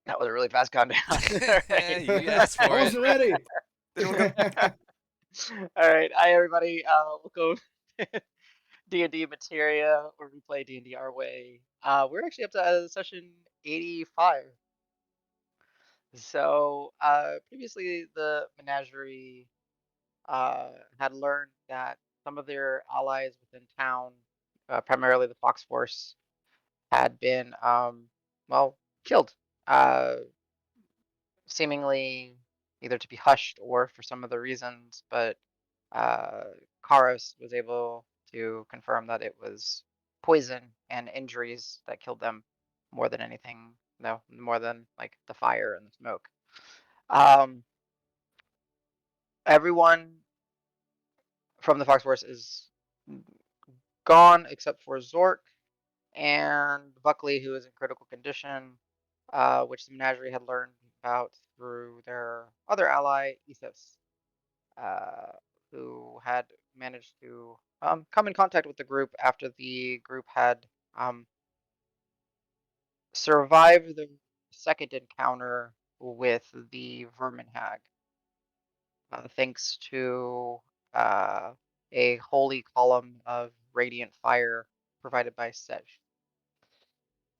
That was a really fast countdown. All right. You asked I for it. was ready. Then we'll go. All right. Hi, everybody. Welcome to D&D Materia, where we play D&D our way. We're actually up to session 85. So, previously, the Menagerie had learned that some of their allies within town, primarily the Fox Force, had been, well, killed. Uh, Seemingly either to be hushed or for some other reasons, but uh, Karos was able to confirm that it was poison and injuries that killed them more than anything, no, more than like the fire and the smoke. Um, Everyone from the Fox Force is gone except for Zork and Buckley, who is in critical condition, which the Menagerie had learned about through their other ally, Ethos. uh, who had managed to come in contact with the group after the group had survived the second encounter with the Vermin Hag, thanks to uh, a holy column of radiant fire provided by Sedge.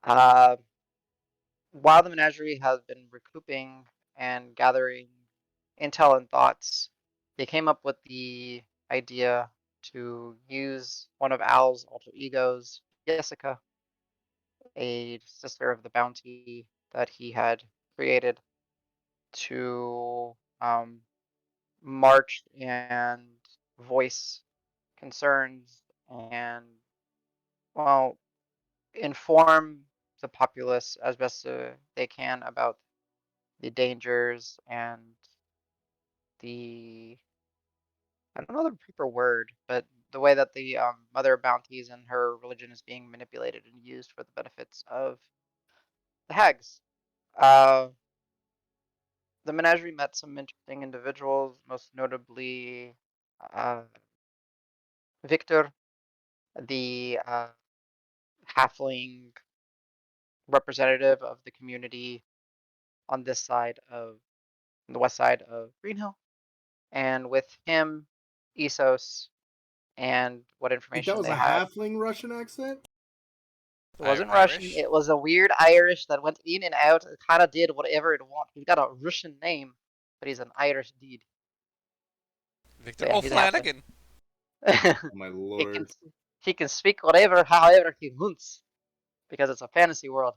Uh, while the Menagerie has been recouping and gathering intel and thoughts, they came up with the idea to use one of Al's alter egos, Jessica, a sister of the bounty that he had created, to march and voice concerns and, well, inform the populace as best they can about the dangers and the, I don't know the proper word, but the way that the mother bounties and her religion is being manipulated and used for the benefits of the hags. Uh, the menagerie met some interesting individuals, most notably uh, Victor, the halfling representative of the community on this side of the west side of Greenhill, and with him, Essos, and what Wait, that information was they a had. halfling Russian accent? It wasn't Russian. Irish. It was a weird Irish that went in and out. It kind of did whatever it wanted. He's got a Russian name, but he's an Irish dude. So Victor yeah, he's a halfling. O'Flanagan. Oh my he can lord. he can speak whatever, however he wants, because it's a fantasy world.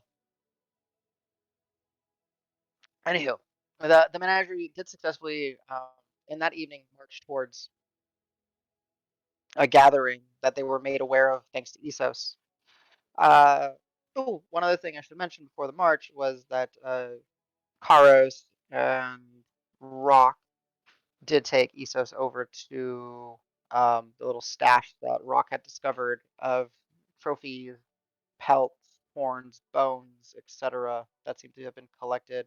Anywho, the menagerie did successfully in that evening march towards a gathering that they were made aware of thanks to Essos. Uh, oh, one other thing I should mention before the march was that Karos and Rock did take Essos over to the little stash that Rock had discovered of trophies, pelts, horns, bones, etc., that seemed to have been collected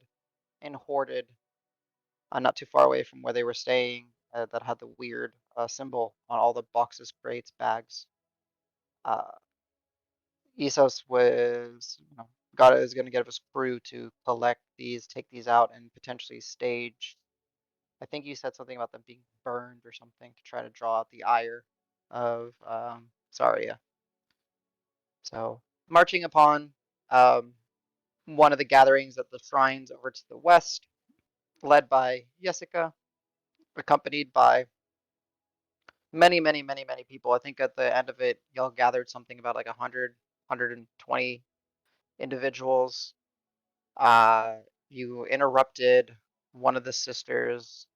and hoarded not too far away from where they were staying, that had the weird symbol on all the boxes, crates, bags. Uh, Essos was, got is going to get his crew to collect these, take these out, and potentially stage. I think you said something about them being burned or something to try to draw out the ire of Saria. So marching upon um, one of the gatherings at the shrines over to the west, led by Jessica, accompanied by many, many, many, many people. I think at the end of it, y'all gathered something about like 120 individuals. Uh, you interrupted one of the sisters,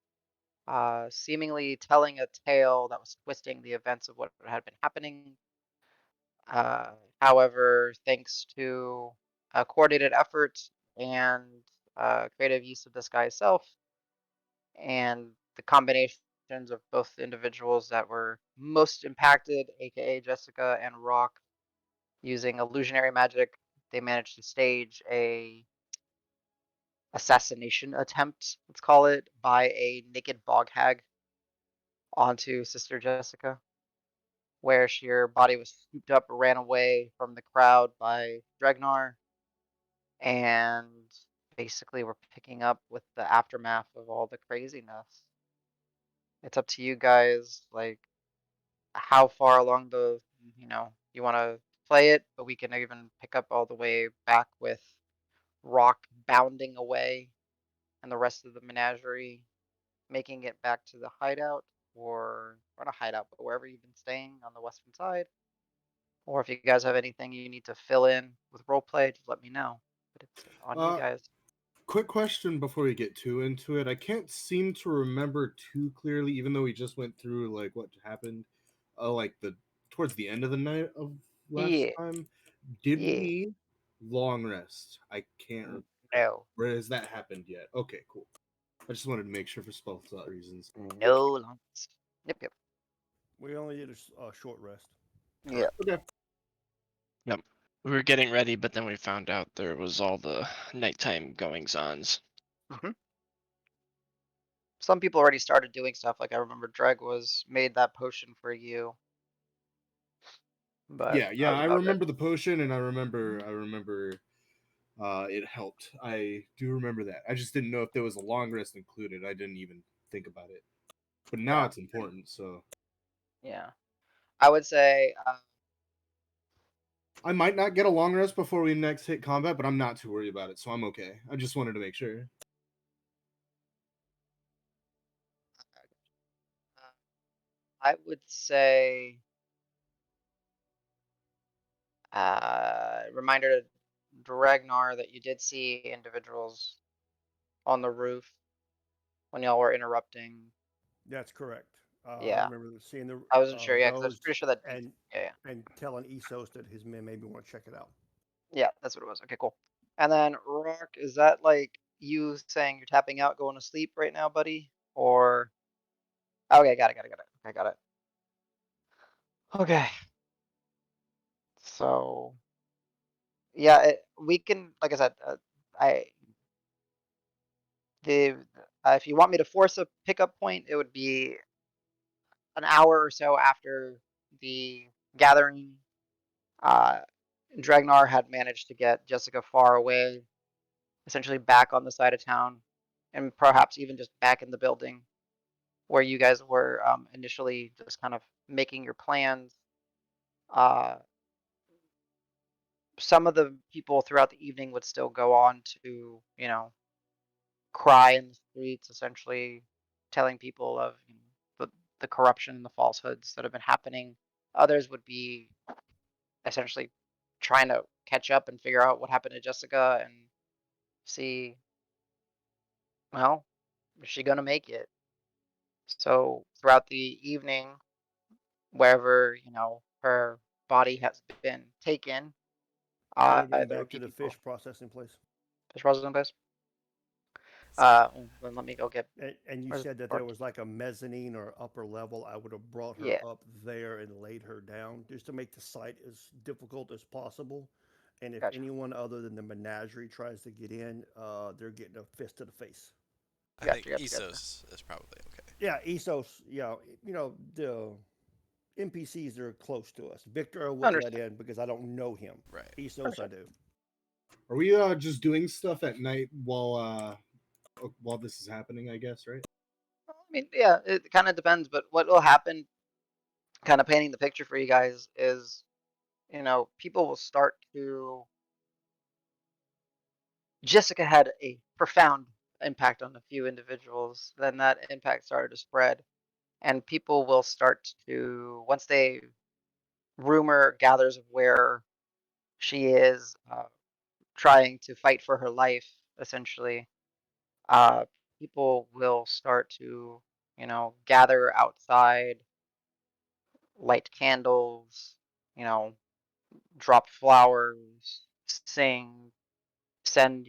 seemingly telling a tale that was twisting the events of what had been happening. Uh, However, thanks to a coordinated effort and creative use of this guy's self, and the combinations of both individuals that were most impacted, aka Jessica and Rock, using illusionary magic, they managed to stage a assassination attempt, let's call it, by a naked bog hag onto Sister Jessica, where her body was scooped up, ran away from the crowd by Dregnar, and basically we're picking up with the aftermath of all the craziness. It's up to you guys, like how far along the, you want to play it, but we can even pick up all the way back with Rock bounding away and the rest of the menagerie making it back to the hideout, or not hideout, but wherever you've been staying on the western side. Or if you guys have anything you need to fill in with roleplay, just let me know. But it's on you Uh, guys. Quick question before we get too into it. I can't seem to remember too clearly, even though we just went through like what happened, like the towards the end of the night of last Yeah, time. Did yeah, we long rest? I can't remember. no, Or has that happened yet? Okay, cool. I just wanted to make sure for spell slot reasons. no long. Yep, yep, We only did a short rest. yeah. Okay. Yep. We were getting ready, but then we found out there was all the nighttime goings-ons. hmm Some people already started doing stuff. Like I remember Dreg was made that potion for you, but Yeah, I was I about ready. remember the potion, and I remember it helped. I do remember that. I just didn't know if there was a long rest included. I didn't even think about it. But now Yeah, it's important, so yeah. I would say, I might not get a long rest before we next hit combat, but I'm not too worried about it, so I'm okay. I just wanted to make sure. I would say, reminder to Dragnar that you did see individuals on the roof when y'all were interrupting. That's correct. I Yeah, remember seeing I wasn't sure. Yeah, because I was those pretty sure that. and Yeah, and telling Esos that his men maybe want to check it out. yeah, that's what it was. Okay, cool. And then Rock, is that like you saying you're tapping out, going to sleep right now, buddy? Or okay, got it. I got it. Okay, so yeah, we can. Like I said, I the if you want me to force a pickup point, it would be an hour or so after the gathering. Uh, Dragnar had managed to get Jessica far away, essentially back on the side of town, and perhaps even just back in the building where you guys were initially just kind of making your plans. Uh, some of the people throughout the evening would still go on to, cry in the streets, essentially telling people of the corruption and the falsehoods that have been happening. Others would be essentially trying to catch up and figure out what happened to Jessica and see, well, is she gonna make it? So throughout the evening, wherever, her body has been taken, Would have been there would back be to the people. fish processing place. Fish processing place. Then let me go get. And you Where's said that Bart? there was like a mezzanine or upper level. I would have brought her Yeah, up there and laid her down just to make the site as difficult as possible. And if gotcha, anyone other than the menagerie tries to get in, they're getting a fist to the face. I think gotcha. Essos is probably okay. Yeah, Esos, the NPCs that are close to us. Victor I wouldn't let Understood. in because I don't know him. Right. Esos I Understood. do. Are we just doing stuff at night while this is happening, I guess, right? I mean, yeah, it kind of depends, but what will happen, kind of painting the picture for you guys, is people will start to. Jessica had a profound impact on a few individuals. Then that impact started to spread, and people will start to, once they rumor gathers of where she is, trying to fight for her life, essentially, uh, people will start to, gather outside, light candles, you know, drop flowers, sing, send,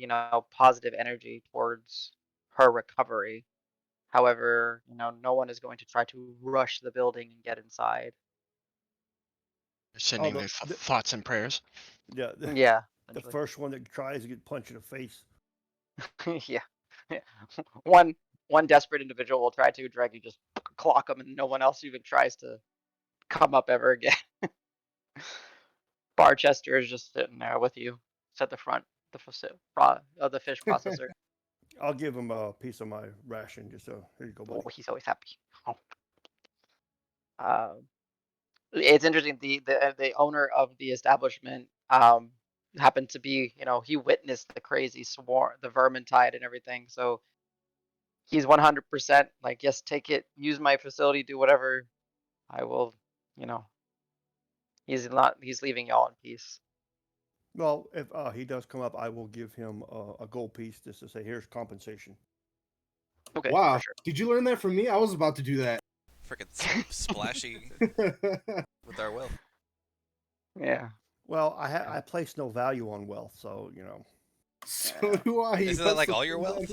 positive energy towards her recovery. However, no one is going to try to rush the building and get inside. They're Oh, sending the, their the thoughts and prayers. yeah, Yeah, the essentially. first one that tries to get punched in the face. Yeah. One one desperate individual will try to drag you, just clock them, and no one else even tries to come up ever again. Barchester is just sitting there with you, at the front, the fish processor. I'll give him a piece of my ration. Just so here you go, buddy. Oh, he's always happy. Oh. It's interesting. The owner of the establishment happened to be, he witnessed the crazy swarm, the vermintide and everything. So he's 100% like, yes, take it, use my facility, do whatever. I will, you know, he's leaving y'all in peace. Well, if he does come up, I will give him a gold piece just to say, here's compensation. Okay, Wow. for sure. Did you learn that from me? I was about to do that. Freaking splashy with our wealth. Yeah. Well, I place no value on wealth, so you know. So do I. Isn't that like all your wealth?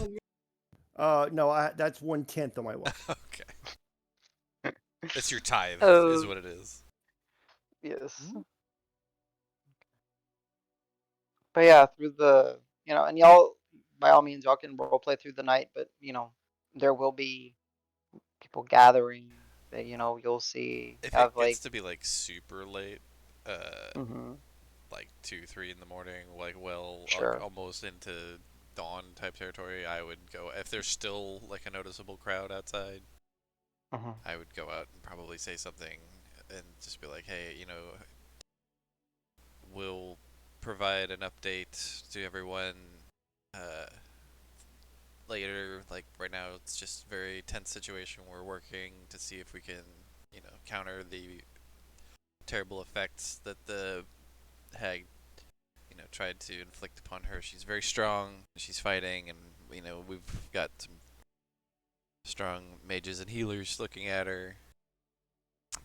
No, that's 1/10 of my wealth. Okay. It's your tithe, Oh. is what it is. Yes. But yeah, through the, and y'all, by all means, y'all can role play through the night, but there will be people gathering that you'll see If have it gets like. to be like super late, Mhm. like 2, 3 in the morning, like Sure. almost into dawn type territory, I would go. If there's still like a noticeable crowd outside, Mhm. I would go out and probably say something and just be like, hey, we'll provide an update to everyone later. Like right now, it's just a very tense situation. We're working to see if we can, counter the terrible effects that the hag, tried to inflict upon her. She's very strong. She's fighting, and we've got some strong mages and healers looking at her.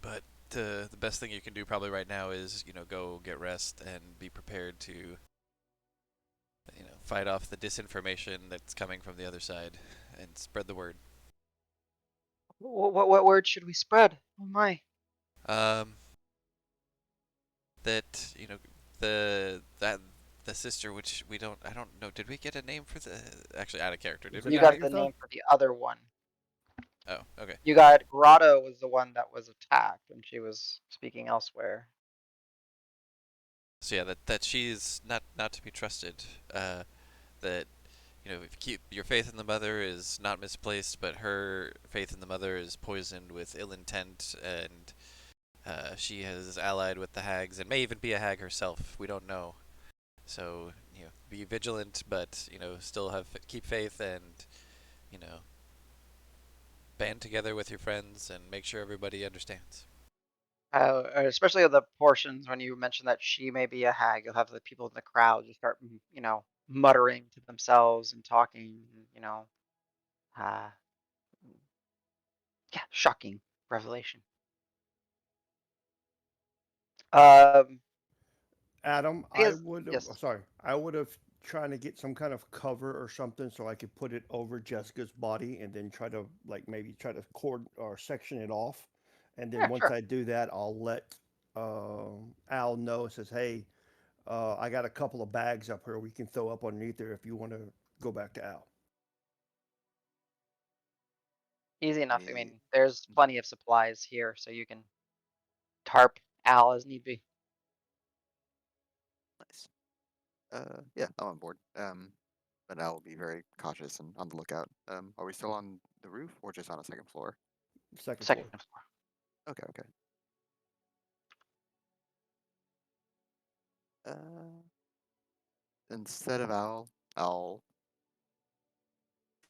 But the best thing you can do probably right now is go get rest and be prepared to fight off the disinformation that's coming from the other side and spread the word. What word should we spread? Oh my. Um, that the sister, which I don't know. Did we get a name for the? Actually, out of character. Did Is we it You get a got name? the Agatha? name for the other one. Oh, okay. You got Grotto was the one that was attacked when she was speaking elsewhere. So yeah, that she's not to be trusted. That if keep your faith in the mother is not misplaced, but her faith in the mother is poisoned with ill intent, and she has allied with the hags and may even be a hag herself. We don't know. So be vigilant, but still keep faith and you know band together with your friends and make sure everybody understands. Especially the portions when you mentioned that she may be a hag, you'll have the people in the crowd just start, muttering to themselves and talking, uh, yeah, shocking revelation. Um, Adam, I guess, yes. I would have trying to get some kind of cover or something so I could put it over Jessica's body and then try to maybe try to cord or section it off. And then Yeah, once sure. I do that, I'll let Al know. It says, hey, I got a couple of bags up here we can throw up underneath there if you want to go back to Al. Easy enough. I Me, mean, there's plenty of supplies here, so you can tarp Al as need be. nice. Yeah, I'm on board. But I will be very cautious and on the lookout. Are we still on the roof or just on a second floor? Second Second floor. floor. Okay, okay. Uh, instead of Owl, I'll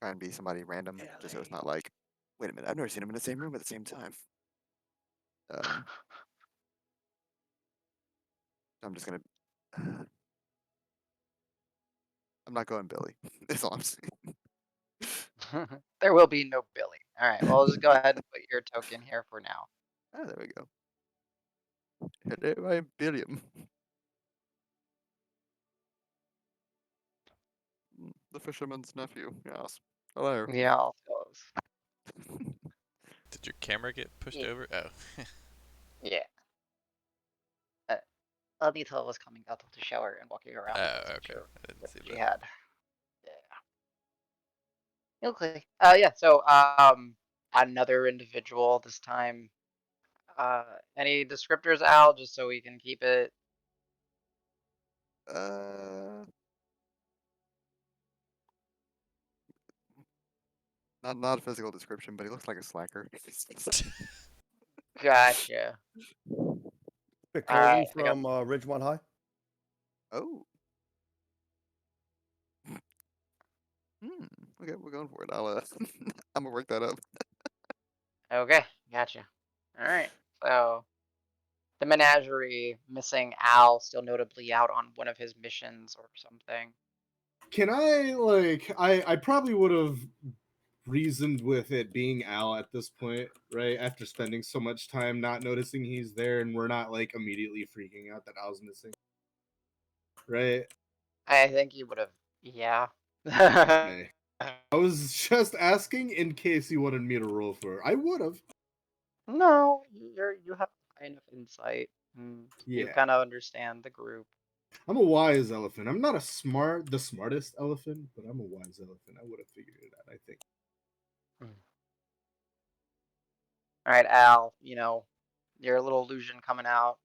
try and be somebody random, just so it's not like, wait a minute, I've never seen them in the same room at the same time. I'm just gonna. I'm not going Billy. That's all I'm saying. There will be no Billy. All right. Well, I'll just go ahead and put your token here for now. Ah, there we go. Hello, I'm Billiam. The fisherman's nephew. Yes. Hello. Yeah, I'll close. Did your camera get pushed Yeah. over? Oh. Yeah. Anita was coming out of the shower and walking around. I Oh, wasn't okay. sure I didn't what see she that. had. Yeah. Okay. Yeah. So, another individual this time. Any descriptors, Al, just so we can keep it. Uh, Not a physical description, but he looks like a slacker. Gotcha. Pick All Coley right, I got. from Ridgemont High. Oh. Hmm. Okay, we're going for it. I'll I'm gonna work that up. Okay, gotcha. All right. So the menagerie missing Al, still notably out on one of his missions or something. Can I probably would have reasoned with it being Al at this point, right? After spending so much time not noticing he's there, and we're not like immediately freaking out that Al's missing, right? I think you would have. Yeah. Okay. I was just asking in case you wanted me to roll for. I would have. No, you have kind of insight. You Yeah. kind of understand the group. I'm a wise elephant. I'm not the smartest elephant, but I'm a wise elephant. I would have figured it out, I think. All right, Al. Your little illusion coming out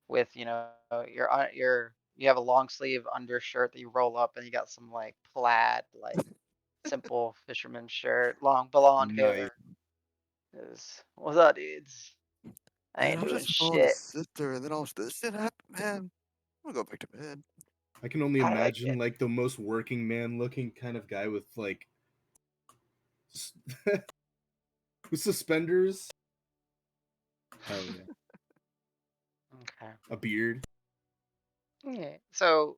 with you have a long sleeve undershirt that you roll up, and you got some like plaid like simple fisherman shirt, long blonde Nice. hair. What's up, dudes? I Man, ain't I was doing just following the shit. sister, and then all this shit happened. Man, I'm gonna go back to bed. I can only I like imagine it. like the most working man looking kind of guy with like with suspenders. Hell yeah. Okay. A beard. Okay. So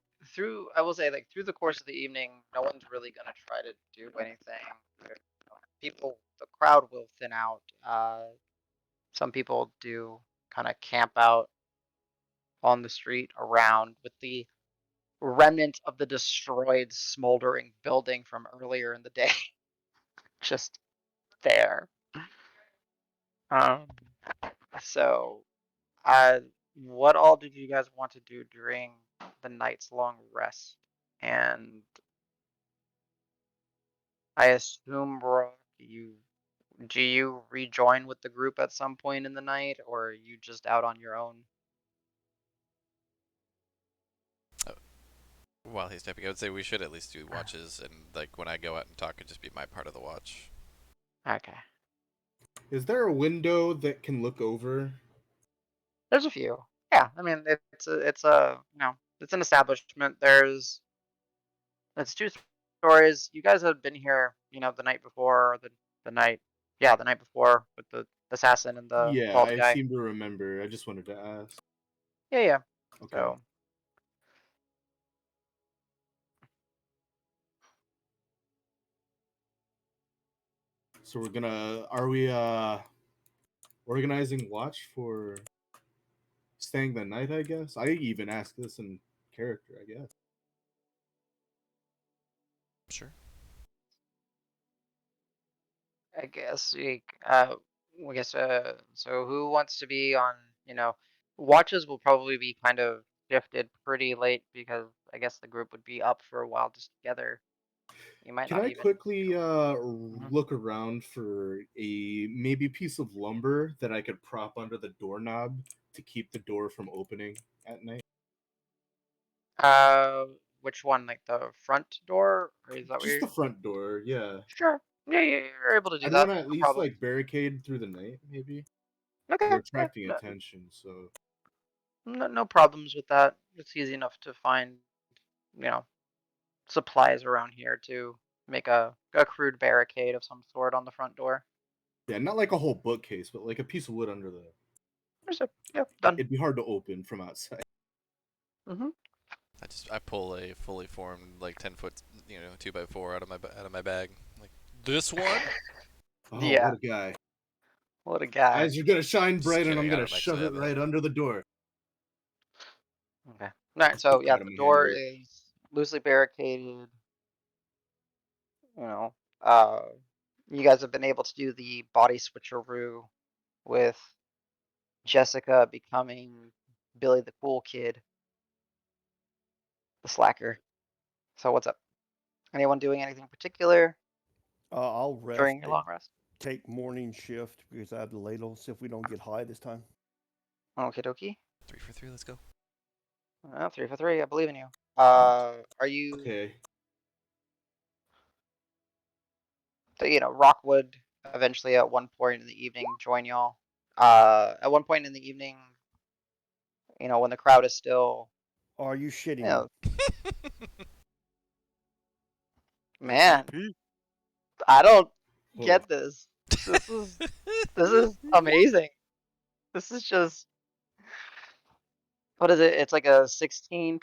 I will say, like through the course of the evening, no one's really gonna try to do anything. The crowd will thin out. Some people do kind of camp out on the street around with the remnant of the destroyed, smoldering building from earlier in the day just there. Um, so, uh, what all did you guys want to do during the night's long rest? And I assume, Rock, do you rejoin with the group at some point in the night, or are you just out on your own? While he's typing, I would say we should at least do watches, and like when I go out and talk, it'd just be my part of the watch. Okay. Is there a window that can look over? There's a few. Yeah, I mean it's an establishment. It's two stories. You guys have been here, the night before, or the night, yeah, the night before with the assassin and the Yeah, bald I guy. seem to remember. I just wanted to ask. Yeah, yeah. Okay. So So are we organizing watch for staying the night, I guess? I even asked this in character, I guess. Sure. I guess I guess so who wants to be on, you know, watches will probably be kind of shifted pretty late because I guess the group would be up for a while just together. You might Can not I even. quickly Mhm. look around for a maybe piece of lumber that I could prop under the doorknob to keep the door from opening at night? Uh, which one? Like the front door, or is that what Just you're? the front door, yeah. Sure. Yeah, yeah, you're able to do I'd want that. to at No least problem. like barricade through the night, maybe. Okay. We're Yeah. attracting No, attention, so no problems with that. It's easy enough to find, you know, supplies around here to make a crude barricade of some sort on the front door. yeah, not like a whole bookcase, but like a piece of wood under the. There's a Yep, done. It'd be hard to open from outside. Mm-hmm. I pull a fully formed like 10 foot 2x4 out of my bag. Like this one. Oh, Yeah, what a guy! what a guy. Eyes are gonna shine Just bright, and I'm kidding. I gonna don't shove actually it have a. right under the door. Okay. All right. So Poke yeah, out of the my hand door real. is loosely barricaded. You know, uh, you guys have been able to do the body switcheroo with Jessica becoming Billy the cool kid, the slacker. So what's up? Anyone doing anything particular I'll rest, during your long rest? take morning shift because I have the ladle. See if we don't get high this time. Okie dokie. 3 for 3. Let's go. 3 for 3. I believe in you. Thanks. Are you? Okay. So, Rock would eventually at one point in the evening join y'all. At one point in the evening, when the crowd is still, Are you shitting you me? know, man, MVP. I don't Oh, get this. This is amazing. This is just, what is it? It's like a 16%.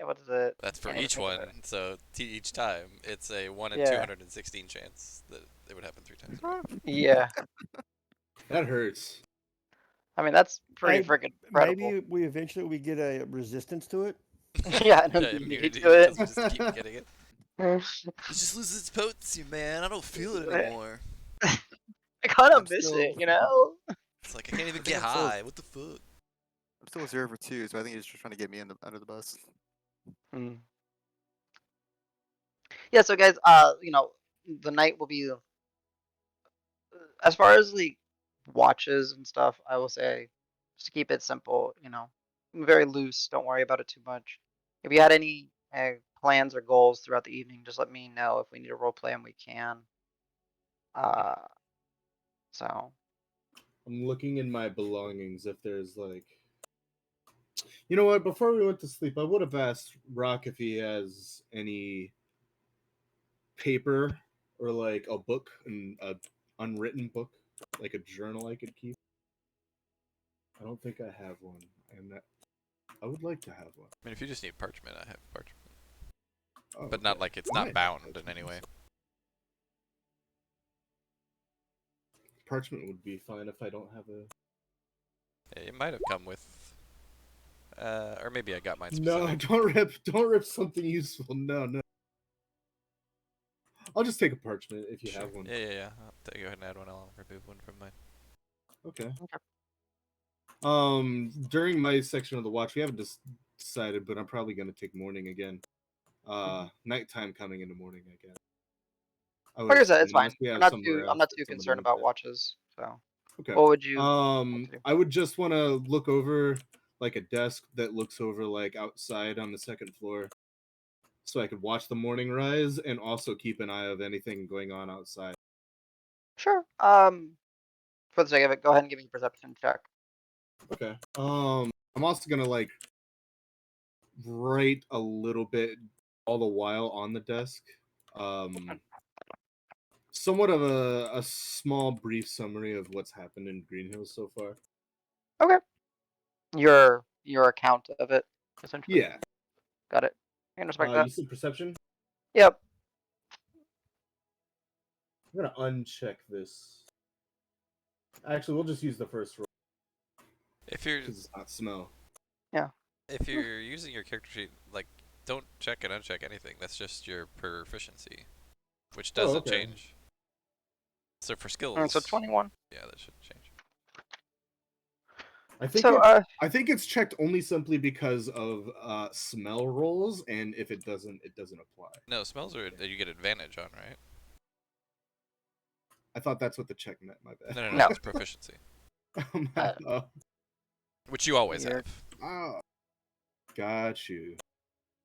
What is it? That's for Can't even each think of one. it. So each time, it's a 1 in Yeah. 216 chance that it would happen 3 times. in a row. Yeah. that hurts. I mean, that's pretty Hey, freaking incredible. maybe we eventually get a resistance to it. Yeah, an Yeah, immunity to because it. we just keep getting it. It just loses its potency, man. I don't feel it anymore. I kind I'm of miss still. it, you know? It's like I can't even I think get I'm still. high. What the fuck? I'm still 0 for 2, so I think he's just trying to get me under the bus. Mm. Yeah, so guys, the night will be, as far as like watches and stuff, I will say just to keep it simple, very loose. Don't worry about it too much. If you had any plans or goals throughout the evening, just let me know. If we need to role play them, we can. Uh, so I'm looking in my belongings if there's like. You know what? Before we went to sleep, I would have asked Rock if he has any paper or like a book, and a unwritten book, like a journal I could keep. I don't think I have one, and I would like to have one. I mean, if you just need parchment, I have parchment. Oh, But not okay. like it's I not might have bound in parchment. any way. Parchment would be fine if I don't have a. It might have come with, or maybe I got mine No, specific. don't rip something useful. No. I'll just take a parchment if you Sure. have one. Yeah. I'll go ahead and add one. I'll remove one from mine. Okay. Okay. During my section of the watch, we haven't decided, but I'm probably gonna take morning again. Nighttime coming into morning, I guess. I would Like I said, assume, it's unless fine. we I'm have not somewhere I'm else not that too somebody concerned wants about it. watches. So Okay. what would you want to do? I would just want to look over like a desk that looks over like outside on the second floor, so I could watch the morning rise and also keep an eye of anything going on outside. Sure. For the sake of it, go ahead and give me a perception check. Okay. I'm also gonna like write a little bit all the while on the desk. Somewhat of a small brief summary of what's happened in Green Hills so far. Okay. Your account of it, essentially. Yeah. Got it. I can respect that. You said perception? Yep. I'm gonna uncheck this. Actually, we'll just use the first roll If you're because it's not smell. if you're using your character sheet, like, don't check and uncheck anything. That's just your proficiency, which Oh, doesn't okay. change. So for So skills, 21. yeah, that should change. I think So I think it's checked only simply because of smell rolls, and if it doesn't apply. No, smells are that you get advantage on, right? I thought that's what the check meant. My bad. No, No. it's proficiency, Uh, Oh, which you always You're- have. oh, got you.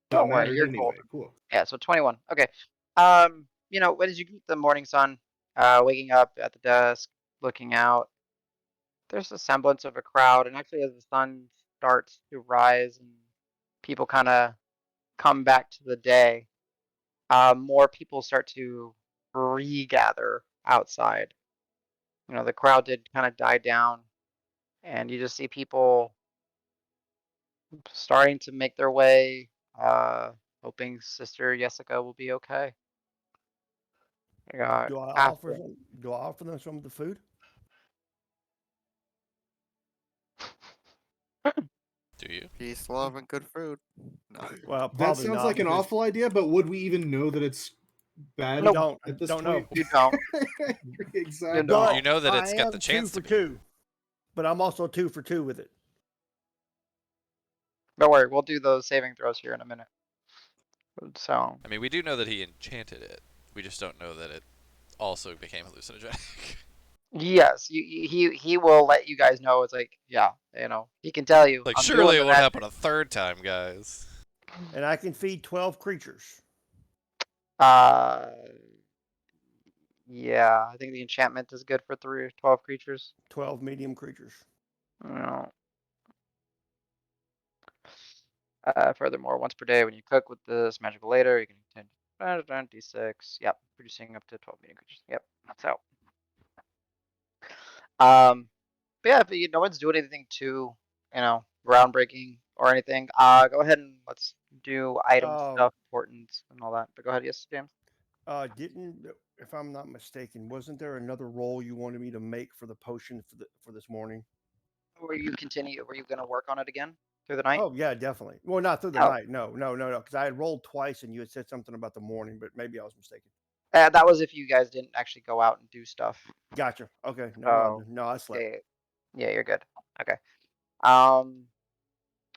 Don't That worry, mattered you're anyway. golden. Cool. Yeah, so 21. Okay. When did you greet the morning sun? Waking up at the desk, looking out. There's a semblance of a crowd, and actually, as the sun starts to rise and people kind of come back to the day, more people start to regather outside. The crowd did kind of die down, and you just see people starting to make their way, hoping Sister Jessica will be okay. You got Do I half offer them? Do I offer them some of the food? Do you? Peace, love, and good food. No. Well, That probably sounds not. like an because awful idea, but would we even know that it's bad We Nope. don't. at this Don't point? know. you don't. Exactly. You don't. You know that it's I got am the chance 2 to for be. 2, but I'm also 2 for 2 with it. Don't worry, we'll do those saving throws here in a minute. So I mean, we do know that he enchanted it. We just don't know that it also became hallucinogenic. yes, he will let you guys know. It's like, yeah, he can tell you. Like, I'm surely doing it the won't magic. happen a third time, guys. And I can feed 12 creatures. Uh, Yeah, I think the enchantment is good for 12 creatures. 12 medium creatures. No. Furthermore, once per day when you cook with this magical later, you can obtain d6. Yep, producing up to 12 medium creatures. Yep, that's out. But yeah, if no one's doing anything too, groundbreaking or anything, go ahead and let's do item stuff, importance, and all that. But go ahead, yes, James. Didn't, if I'm not mistaken, wasn't there another roll you wanted me to make for the potion for this morning? Were you gonna work on it again through the night? Oh yeah, definitely. Well, not through the Oh. night. No. Because I had rolled twice, and you had said something about the morning, but maybe I was mistaken. That was if you guys didn't actually go out and do stuff. Gotcha. Okay. No Oh, problem. No, I slept. Yeah, you're good. Okay.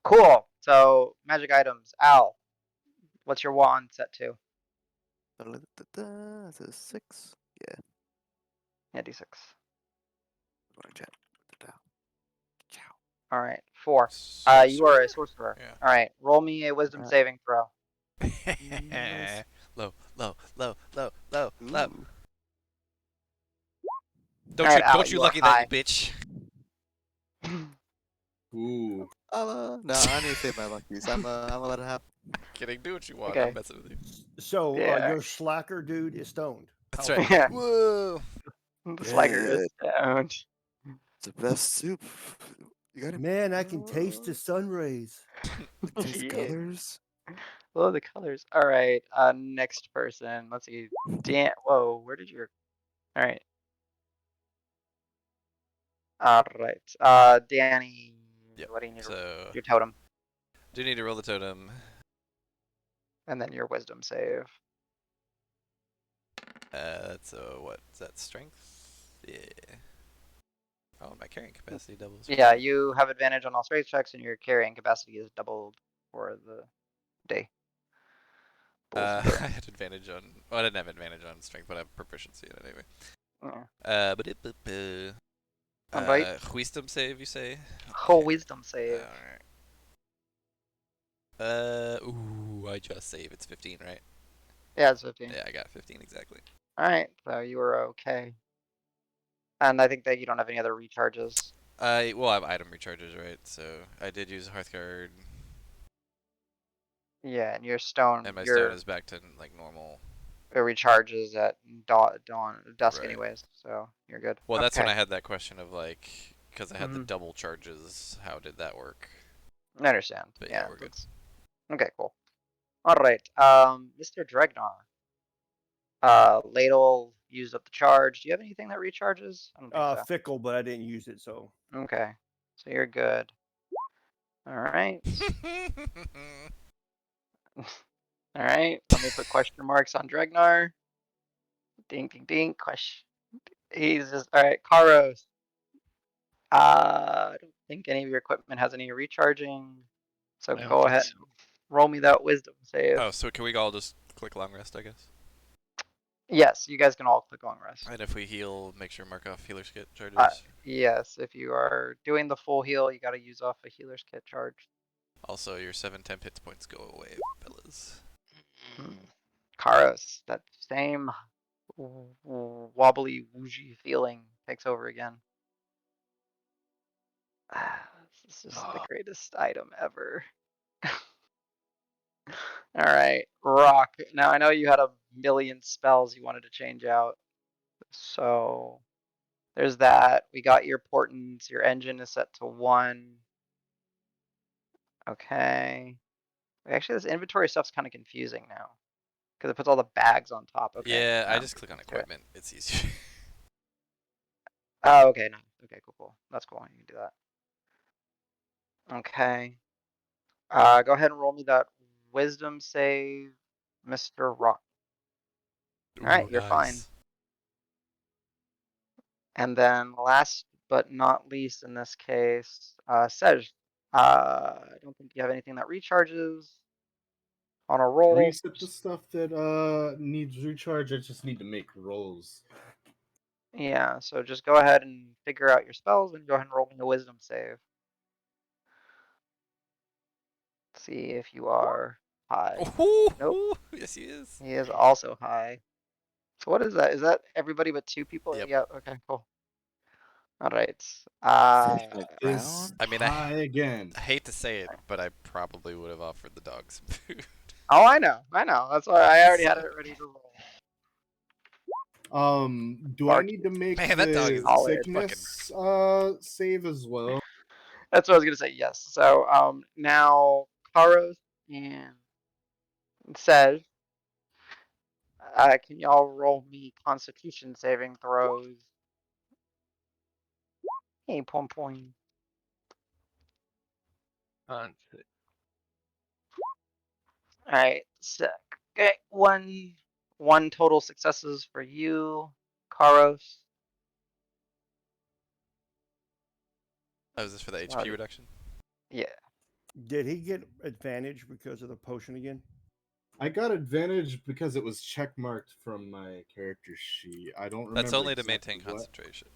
Cool. So magic items. Al, what's your wand set to? That's a 6. Yeah. Yeah, d6. Going to chat. Ciao. All right, 4. You are a sorcerer. Yeah. All right, roll me a wisdom saving throw. Nice. Low. Ooh. Don't Alright, Al, don't you you are lucky high. that, you bitch. Ooh. No, I need to save my luckies. I'm gonna let it happen. Kidding, do what you want. Okay. I'm messing with you. So Yeah. your slacker dude is stoned. That's How right. Yeah. Whoa. The slacker is stoned. It's the best soup. You got it. Man, I can taste the sun rays. Taste the Yeah. colors. Love the colors. All right, next person. Let's see. Dan. Whoa, where did your? All right. All right. Danny. Yep. What do you need? So Your totem, do need to roll the totem. and then your wisdom save. That's what is that, strength? Yeah. Oh, my carrying capacity doubles. Yeah, you have advantage on all strength checks, and your carrying capacity is doubled for the day. I had advantage on. Well, I didn't have advantage on strength, but I have proficiency in it anyway. Yeah. Alright. Wisdom save, you say? Whole wisdom save. Alright. Ooh, I just save. It's 15, right? Yeah, it's 15. Yeah, I got 15 exactly. Alright, so you were okay. And I think that you don't have any other recharges. I have item recharges, right? So I did use a Hearthguard. Yeah, and your stone, And my stone is back to like normal. it recharges at dusk Right. anyways, so you're good. Well, that's when Okay. I had that question of like, because I had the Mhm. double charges, how did that work? I understand. But yeah, we're good. that's- Okay, cool. Alright, Mr. Dregnar. Ladle used up the charge. Do you have anything that recharges? I don't think so. Fickle, but I didn't use it, so. Okay, so you're good. Alright. Alright, let me put question marks on Dregnar. Ding, ding, ding. Question. He's just alright. Karos. I don't think any of your equipment has any recharging. So I don't go think ahead so. and roll me that wisdom save. Oh, so can we all just click long rest, I guess? Yes, you guys can all click long rest. And if we heal, make sure mark off healer's kit charges. Yes, if you are doing the full heal, you got to use off a healer's kit charge. Also, your 7 temp hit points go away, fellas. Karos, that same wobbly, woogly feeling takes over again. This is the greatest item ever. All right, Rock. Now I know you had a million spells you wanted to change out. So there's that. We got your portents. Your engine is set to 1. Okay. Actually, this inventory stuff's kind of confusing now because it puts all the bags on top. Okay. Yeah, I just click on equipment. It's easier. Oh, okay. No. Okay, cool. That's cool. You can do that. Okay. Go ahead and roll me that wisdom save, Mr. Rock. All right, you're fine. And then last but not least in this case, Sej. I don't think you have anything that recharges on a roll. Reset the stuff that needs recharge. I just need to make rolls. Yeah, so just go ahead and figure out your spells and go ahead and roll me a wisdom save. See if you are high. Ooh, Nope. yes, he is. He is also high. So what is that? Is that everybody but 2 people? Yep. Yeah. Okay. Cool. All right. Fish on the Is ground. I mean, high again. I hate to say it, but I probably would have offered the dog some food. Oh, I know. That's why I already had it ready to roll. Do I Barky. need to make Man, that dog is the solid. sickness save as well? That's what I was gonna say. Yes. So now Karos and Sej, can y'all roll me Constitution saving throws? Hey, point point. On All right, sick. Okay, one total successes for you, Karos. Oh, is this for the Wow, HP reduction? yeah. Did he get advantage because of the potion again? I got advantage because it was checkmarked from my character sheet. I don't remember. That's only to exactly maintain what. concentration.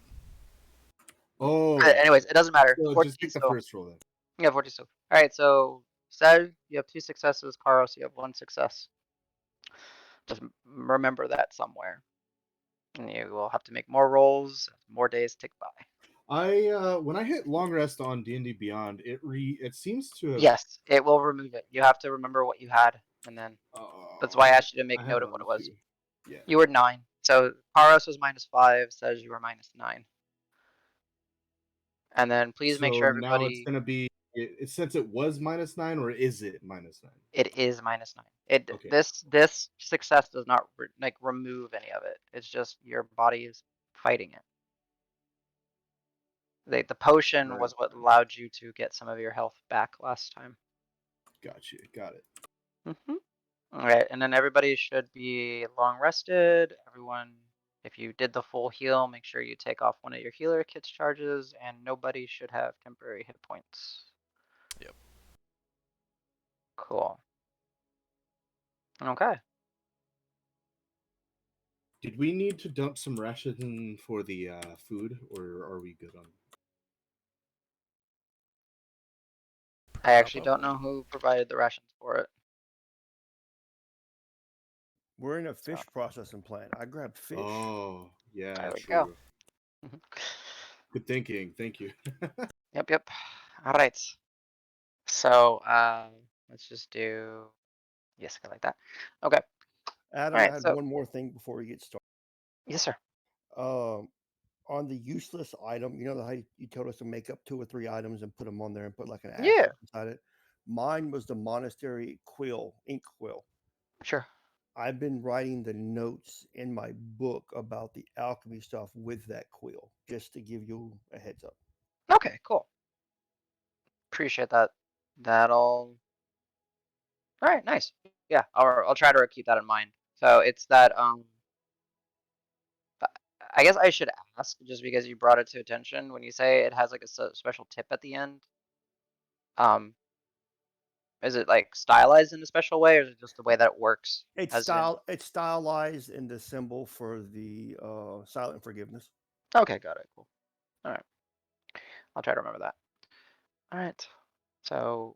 Oh. Anyways, it doesn't matter. So 14 just take the still. first roll then. Yeah, 14 still. All right, so Sej, you have 2 successes. Karos, you have 1 success. Just remember that somewhere. And you will have to make more rolls, more days tick by. When I hit long rest on D&D Beyond, it seems to have. Yes, it will remove it. You have to remember what you had, and then that's why I asked you to I make had note it of on what it a was. few. Yeah. You were 9. So Karos was -5, says you were -9. And then please make So sure now it's everybody, gonna be since it was -9, or is it -9? it is -9. It Okay. this success does not like remove any of it. It's just your body is fighting it. The potion was what allowed you to get some of your health back last time. Got you. Got it. All right, and then everybody should be long rested. Everyone, if you did the full heal, make sure you take off one of your healer kits charges, and nobody should have temporary hit points. Yep. Cool. Okay. Did we need to dump some ration for the food, or are we good on? I actually don't Probably. know who provided the rations for it. We're in a fish processing plant. I grabbed fish. Oh, yeah, There we true. go. Good thinking. Thank you. Yep. All right. So let's just do yes, like that. Okay. Adam, All I right. had So one more thing before we get started. yes, sir. On the useless item, you know how you told us to make up 2 or 3 items and put them on there and put like an Yeah. asterisk beside it. Mine was the monastery quill, ink quill. Sure. I've been writing the notes in my book about the alchemy stuff with that quill, just to give you a heads up. Okay. Cool. Appreciate that. That'll. All right. Nice. Yeah. I'll try to keep that in mind. So it's that I guess I should ask just because you brought it to attention when you say it has like a special tip at the end. Um, is it like stylized in a special way, or is it just the way that it works? It's As in, it's stylized in the symbol for the silent forgiveness. okay, got it. Cool. All right, I'll try to remember that. All right. So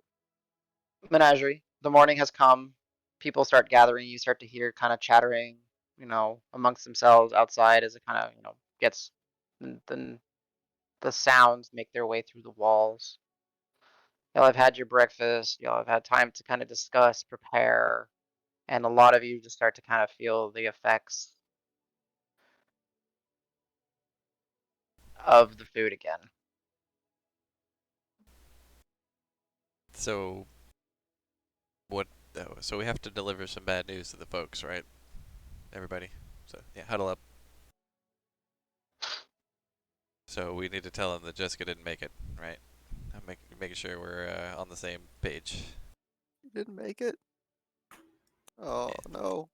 menagerie. The morning has come. People start gathering. You start to hear kind of chattering, amongst themselves outside as it kind of, gets the the sounds make their way through the walls. Y'all have had your breakfast. Y'all have had time to kind of discuss, prepare, and a lot of you just start to kind of feel the effects of the food again. So what? Oh, so we have to deliver some bad news to the folks, right? Everybody. So yeah, huddle up. So we need to tell them that Jessica didn't make it, right? I'm making sure we're on the same page. You didn't make it. Oh Yeah. no.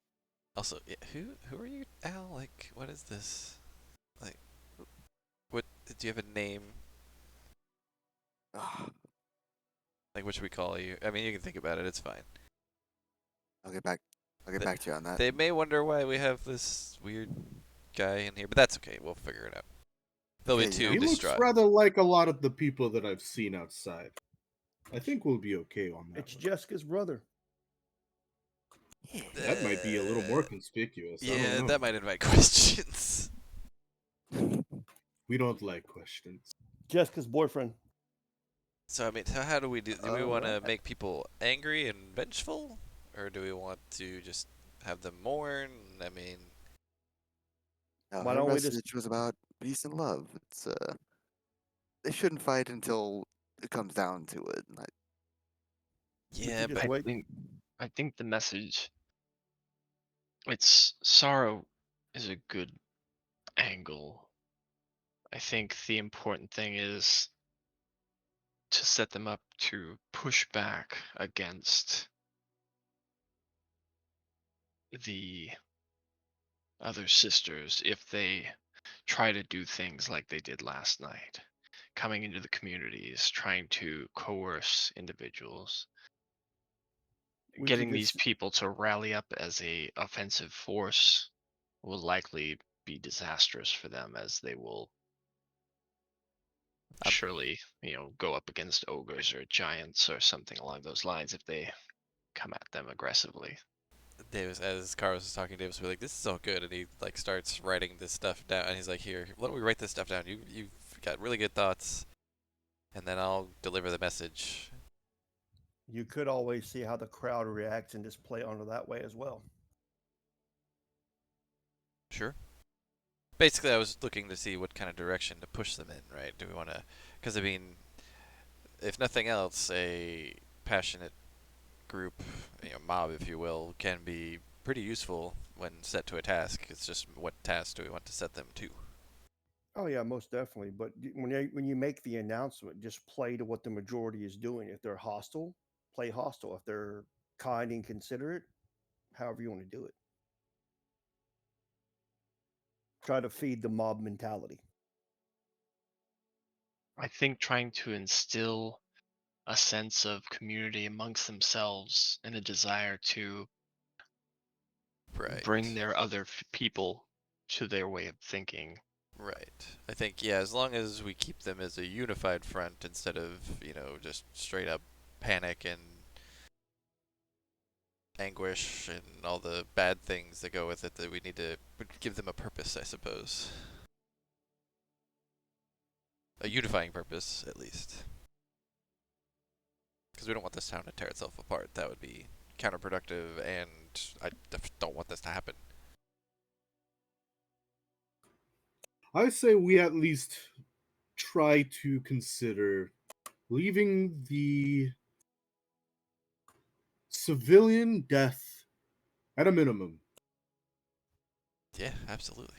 Also, yeah, who are you, Al? Like, what is this? Like, what? Do you have a name? Ah, Like, what should we call you? I mean, you can think about it. It's fine. I'll get back. I'll get Th- back to you on that. They may wonder why we have this weird guy in here, but that's okay. We'll figure it out. They'll be Okay, too He looks distraught. rather like a lot of the people that I've seen outside. I think we'll be okay on that It's one. Jessica's brother. That might be a little more conspicuous. I don't Yeah, know. that might invite questions. We don't like questions. Jessica's boyfriend. So I mean, how do we do? Do we want to Alright. make people angry and vengeful, or do we want to just have them mourn? I mean, Now, Why her don't we just message was about peace and love. They shouldn't fight until it comes down to it. And yeah, just but wait? I think the message, it's sorrow is a good angle. I think the important thing is to set them up to push back against the other sisters if they try to do things like they did last night, coming into the communities, trying to coerce individuals, We could getting these just people to rally up as a offensive force will likely be disastrous for them, as they will I'm, surely, go up against ogres or giants or something along those lines if they come at them aggressively. Davis, as Carlos was talking, Davis was like, "This is all good," and he like starts writing this stuff down, and he's like, "Here, why don't we write this stuff down? You've got really good thoughts, and then I'll deliver the message." you could always see how the crowd reacts and just play onto that way as well. Sure. Basically, I was looking to see what kind of direction to push them in. Right? Do we want to? Because I mean, if nothing else, a passionate group, mob, if you will, can be pretty useful when set to a task. It's just what task do we want to set them to? Oh yeah, most definitely. But when you make the announcement, just play to what the majority is doing. If they're hostile, play hostile. If they're kind and considerate, however you want to do it. Try to feed the mob mentality. I think trying to instill a sense of community amongst themselves and a desire to Right. bring their other people to their way of thinking. Right. I think, yeah, as long as we keep them as a unified front instead of, just straight up panic and anguish and all the bad things that go with it, that we need to give them a purpose, I suppose. A unifying purpose, at least. Because we don't want this town to tear itself apart. That would be counterproductive, and I don't want this to happen. I say we at least try to consider leaving the civilian death at a minimum. Yeah, absolutely.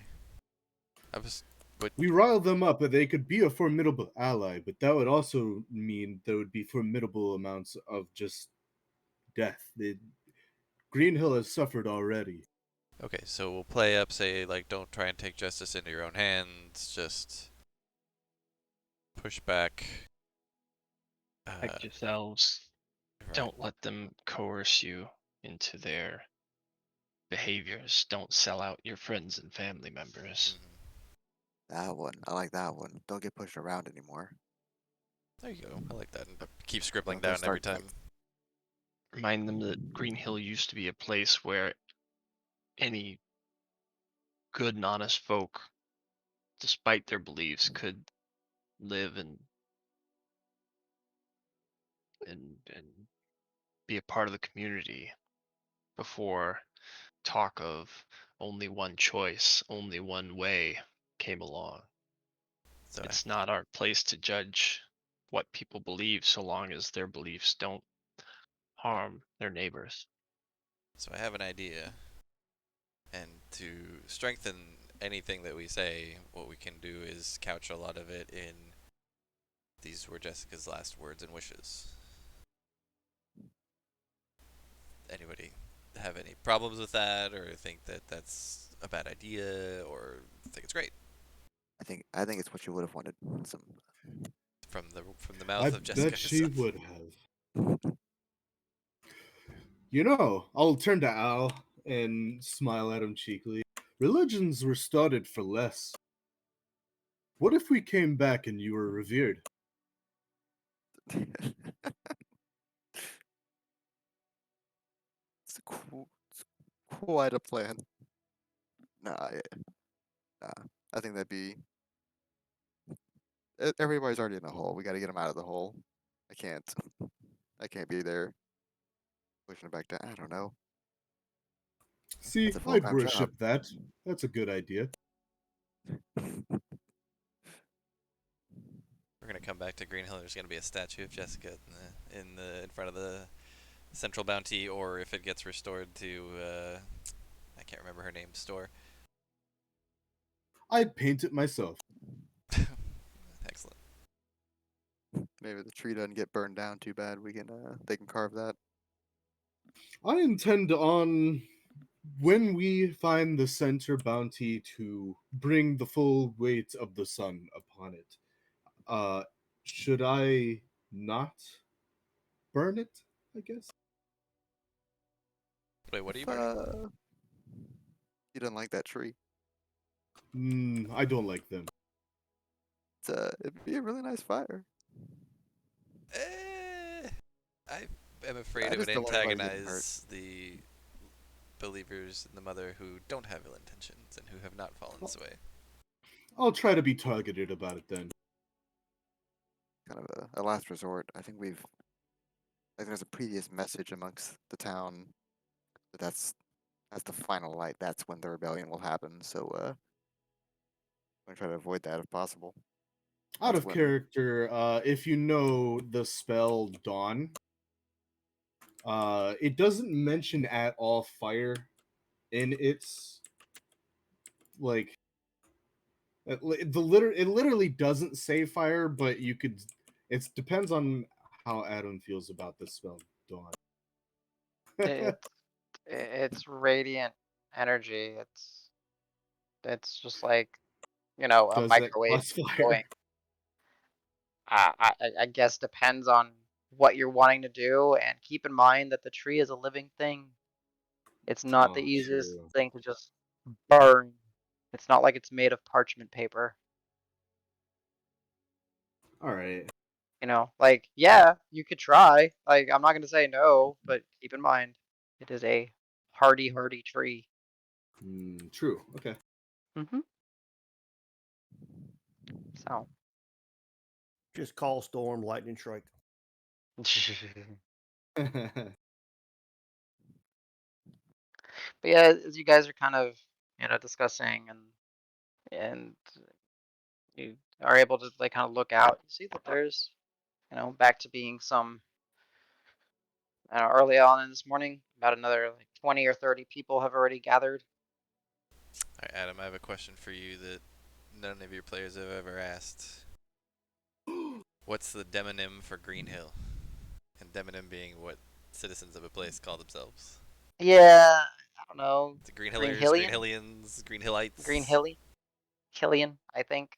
I was, but We rile them up, and they could be a formidable ally, but that would also mean there would be formidable amounts of just death. Green Hill has suffered already. okay, so we'll play up, say, like, don't try and take justice into your own hands, just push back. Protect yourselves. Right. Don't let them coerce you into their behaviors. Don't sell out your friends and family members. that one, I like that one. Don't get pushed around anymore. There you go. I like that. And keep scribbling Don't down every start time. Remind them that Green Hill used to be a place where any good and honest folk, despite their beliefs, could live and be a part of the community before talk of only one choice, only one way came along. So It's not our place to judge what people believe so long as their beliefs don't harm their neighbors. I have an idea. And to strengthen anything that we say, what we can do is couch a lot of it in these were Jessica's last words and wishes. Anybody have any problems with that, or think that that's a bad idea, or think it's great? I think it's what you would have wanted. Some From the mouth I of Jessica bet she herself. would have. I'll turn to Al and smile at him cheekily. Religions were started for less. What if we came back and you were revered? it's quite a plan. Nah, I think that'd be. Everybody's already in the hole. We got to get them out of the hole. I can't. I can't be there pushing it back down. I don't know. See, That's a I'd full-time job. worship that. That's a good idea. We're gonna come back to Green Hill. There's gonna be a statue of Jessica in front of the Central Bounty, or if it gets restored to I can't remember her name, store. I'd paint it myself. Excellent. Maybe the tree doesn't get burned down too bad. They can carve that. I intend on, when we find the center bounty, to bring the full weight of the sun upon it. Should I not burn it, I guess? Wait, what are you If, burning? you don't like that tree. I don't like them. It'd be a really nice fire. I am afraid I it would just don't want anybody getting hurt. antagonize the believers in the mother who don't have ill intentions and who have not fallen sway. I'll try to be targeted about it then. Kind of a last resort. I think there's a previous message amongst the town that's the final light. That's when the rebellion will happen. So I'm gonna try to avoid that if possible. Out That's of when- character, if you know the spell Dawn, it doesn't mention at all fire in its like it literally doesn't say fire, but you could. It depends on how Adam feels about the spell Dawn. It's radiant energy. It's just like, a Does that microwave cause fire? going. I guess depends on what you're wanting to do, and keep in mind that the tree is a living thing. It's not the Oh, easiest true. thing to just burn. It's not like it's made of parchment paper. All right. Like, yeah, you could try. Like, I'm not gonna say no, but keep in mind, it is a hardy tree. True. Okay. Mm-hmm. So. Just call storm, lightning strike. But yeah, as you guys are kind of, discussing and you are able to like kind of look out, you see that there's, back to being some, early on in this morning, about another like 20 or 30 people have already gathered. All right, Adam, I have a question for you that none of your players have ever asked. What's the demonym for Green Hill? And demonym being what citizens of a place call themselves. Yeah, I don't know. The Green Green Hillers, Green Hillian? Hillians, Green Hillites. Green Hilly? Killian, I think.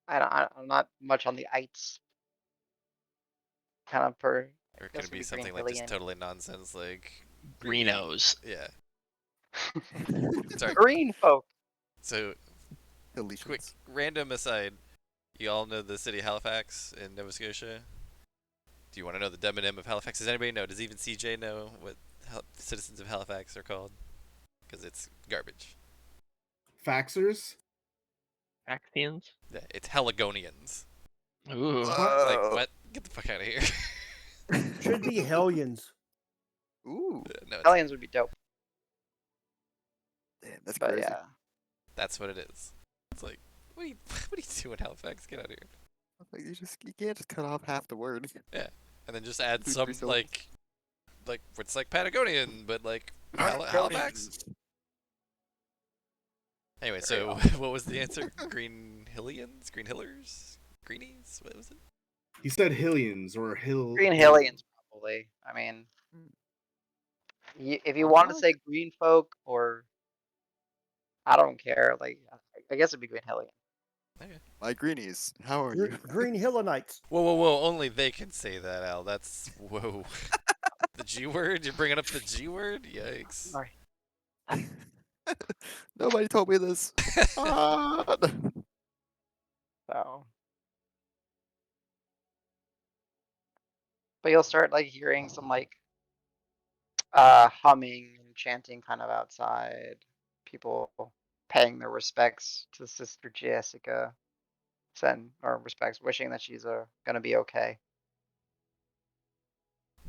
I'm not much on the ites. Kind of Or I could guess it would be be Green something like just Hillian. totally nonsense, like Greenos. Yeah. Sorry. Green folk. So, Deletions. quick random aside, you all know the city of Halifax in Nova Scotia. Do you want to know the demonym of Halifax? Does anybody know? Does even CJ know what citizens of Halifax are called? Because it's garbage. Faxers? Actians? Yeah, it's Heligonians. Ooh. Like, what? Get the fuck out of here. Should be Hellions. Ooh, No, it's, Hellions would be dope. damn, that's But crazy. yeah. that's what it is. It's like, what are you doing, Halifax? Get out of here. Like, you can't just cut off half the word. Yeah, and then just add Two, some three syllables. like it's like Patagonian, but like Halifax. Anyway, so what was the answer? Green Hillians, Green Hillers, Greenies. What was it? He said Hillians or Hill. Green Hellions, probably. I mean, if you want to say green folk, or I don't care. Like, I guess it'd be Green Hellion. Okay. My greenies, how are you? Green Hillanites. Whoa! Only they can say that, Al. That's whoa. The G word? You're bringing up the G word? Yikes. Sorry. Nobody told me this. Ah. So. But you'll start like hearing some like humming and chanting kind of outside. People paying their respects to Sister Jessica, or respects, wishing that she's gonna be okay.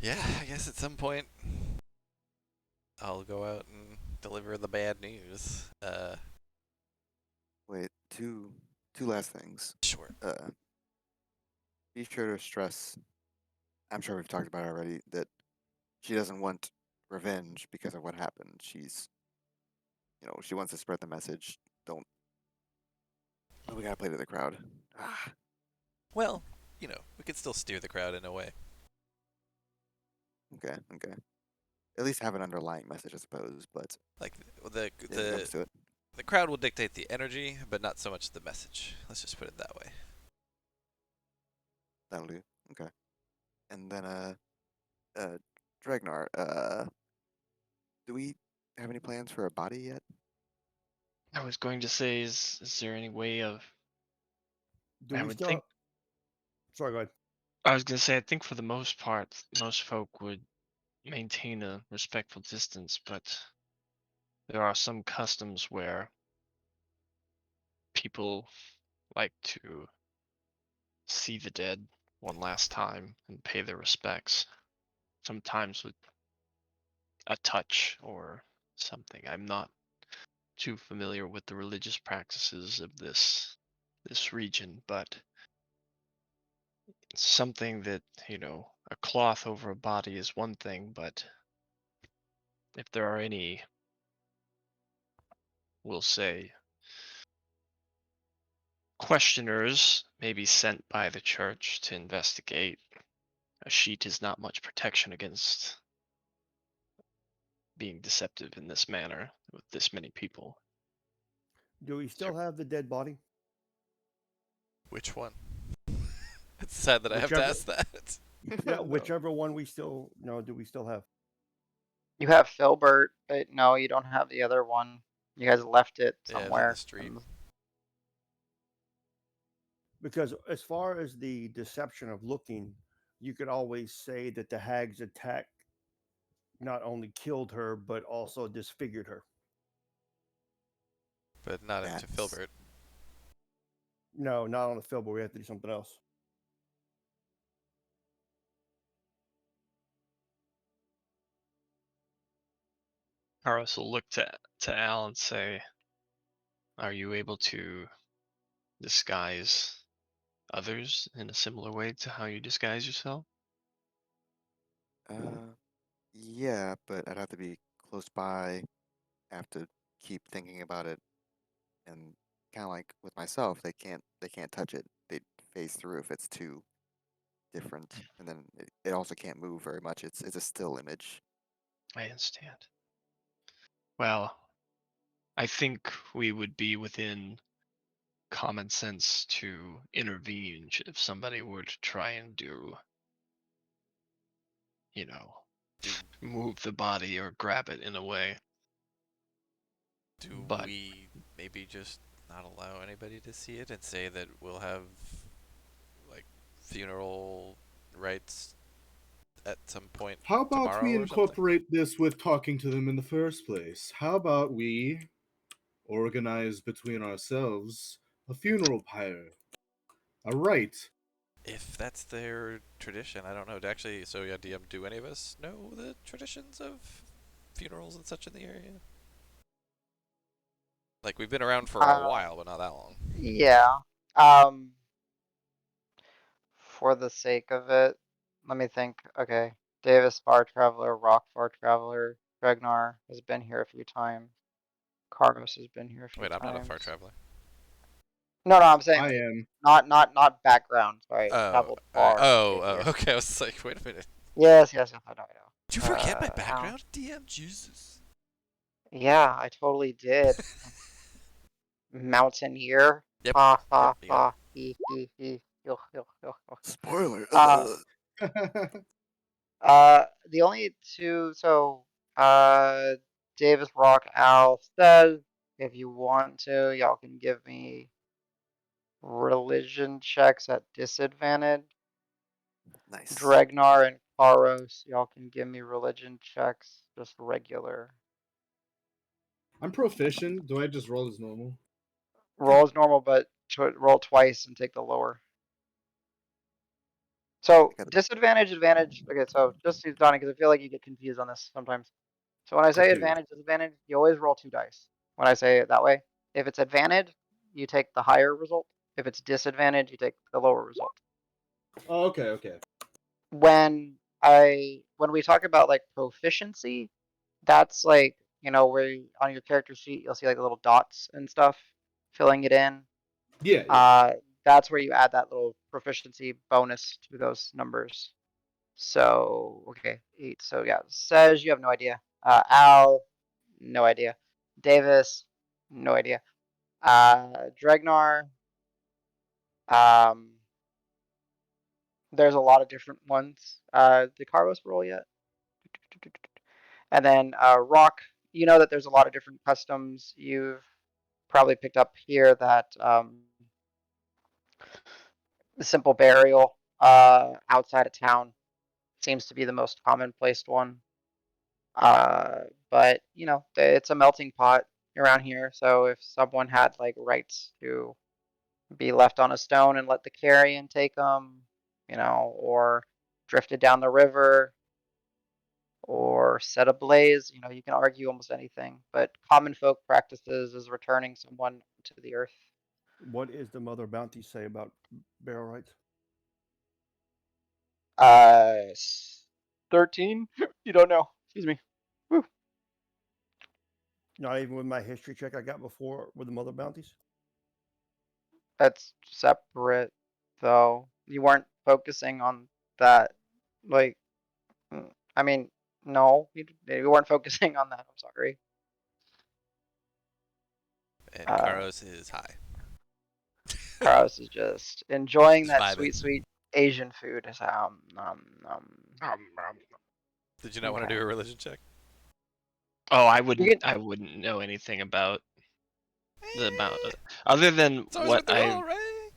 Yeah, I guess at some point I'll go out and deliver the bad news. Wait, two last things. Sure. Be sure to stress. I'm sure we've talked about it already that she doesn't want revenge because of what happened. She's, she wants to spread the message. Don't. Oh, we gotta play to the crowd. Ah, Well, we can still steer the crowd in a way. okay. At least have an underlying message, I suppose. But Like the if it the comes to it, the crowd will dictate the energy, but not so much the message. Let's just put it that way. that'll do. Okay. And then Dragnar, do we have any plans for a body yet? I was going to say, is there any way of? Do I we would still? think. Sorry, go ahead. I was going to say, I think for the most part, most folk would maintain a respectful distance, but there are some customs where people like to see the dead one last time and pay their respects. Sometimes with a touch or something. I'm not too familiar with the religious practices of this region, but something that, a cloth over a body is one thing, but if there are any, we'll say, questioners maybe sent by the church to investigate, a sheet is not much protection against being deceptive in this manner with this many people. Do we still have the dead body? Which one? It's sad that I have to Whichever. ask that. Yeah, No. whichever one we still do we still have? You have Filbert, but no, you don't have the other one. You guys left it Yeah, it's on the somewhere. street. Because as far as the deception of looking, you could always say that the hag's attack not only killed her but also disfigured her. But not into That's Filbert. No, not on the film, but we have to do something else. Karos will look to Al and say, "Are you able to disguise others in a similar way to how you disguise yourself?" yeah, but I'd have to be close by. I have to keep thinking about it, and kind of like with myself, they can't touch it. They phase through if it's too different, and then it also can't move very much. It's a still image. I understand. Well, I think we would be within common sense to intervene if somebody were to try and do, Do move the body or grab it in a way. do But we maybe just not allow anybody to see it and say that we'll have like funeral rites at some point How about we tomorrow or something? incorporate this with talking to them in the first place? How about we organize between ourselves a funeral pyre? A rite. If that's their tradition, I don't know. Actually, so yeah, DM, do any of us know the traditions of funerals and such in the area? Like we've been around for a while, but not that long. Yeah. For the sake of it, let me think. Okay. Davis, Far Traveler, Rock, Far Traveler, Ragnar has been here a few times. Carlos has been here a few Wait, I'm not a times. far traveler. No, I'm saying I like, am. not background. Sorry, Oh, traveled far to get here. okay. I was like, wait a minute. Yes, I know. Did you forget my Al. background, DM? Jesus. Yeah, I totally did. Mountaineer. Yep. Ha Yep. ha You got it. ha. He. Spoiler. Uh, the only two. So, Davis, Rock, Al says, if you want to, y'all can give me religion checks at disadvantage. Nice. Dragnar and Paros. Y'all can give me religion checks, just regular. I'm proficient. Do I just roll as normal? Roll as normal, but roll twice and take the lower. So Got it. disadvantage, advantage. Okay, so just see Donnie, because I feel like you get confused on this sometimes. So when I say do. advantage, disadvantage, you always roll 2 dice. When I say it that way, if it's advantage, you take the higher result. If it's disadvantage, you take the lower result. Oh, okay. When we talk about like proficiency, that's like, where on your character sheet you'll see like the little dots and stuff, filling it in. Yeah. That's where you add that little proficiency bonus to those numbers. So okay, 8. So yeah, Sej, you have no idea. Al, no idea. Davis, no idea. Dregnar, um, there's a lot of different ones. Did Carlos roll yet? And then Rock, you know that there's a lot of different customs. You've probably picked up here that the simple burial outside of town seems to be the most commonplace one. But it's a melting pot around here. So if someone had like rights to be left on a stone and let the carrion take them, or drifted down the river or set ablaze, you can argue almost anything. But common folk practices is returning someone to the earth. What is the Mother Bounty say about barrel rights? 13? You don't know. Excuse me. Woo. Not even with my history check I got before with the Mother Bounties? That's separate, though. You weren't focusing on that. Like, I mean, no, you weren't focusing on that. I'm sorry. And Uh, Karos is high. Carlos is just enjoying Just that vibing. sweet, sweet Asian food. Did you not want to do a religion check? Oh, I You can, wouldn't know anything about other than It's always what worth the roll, right?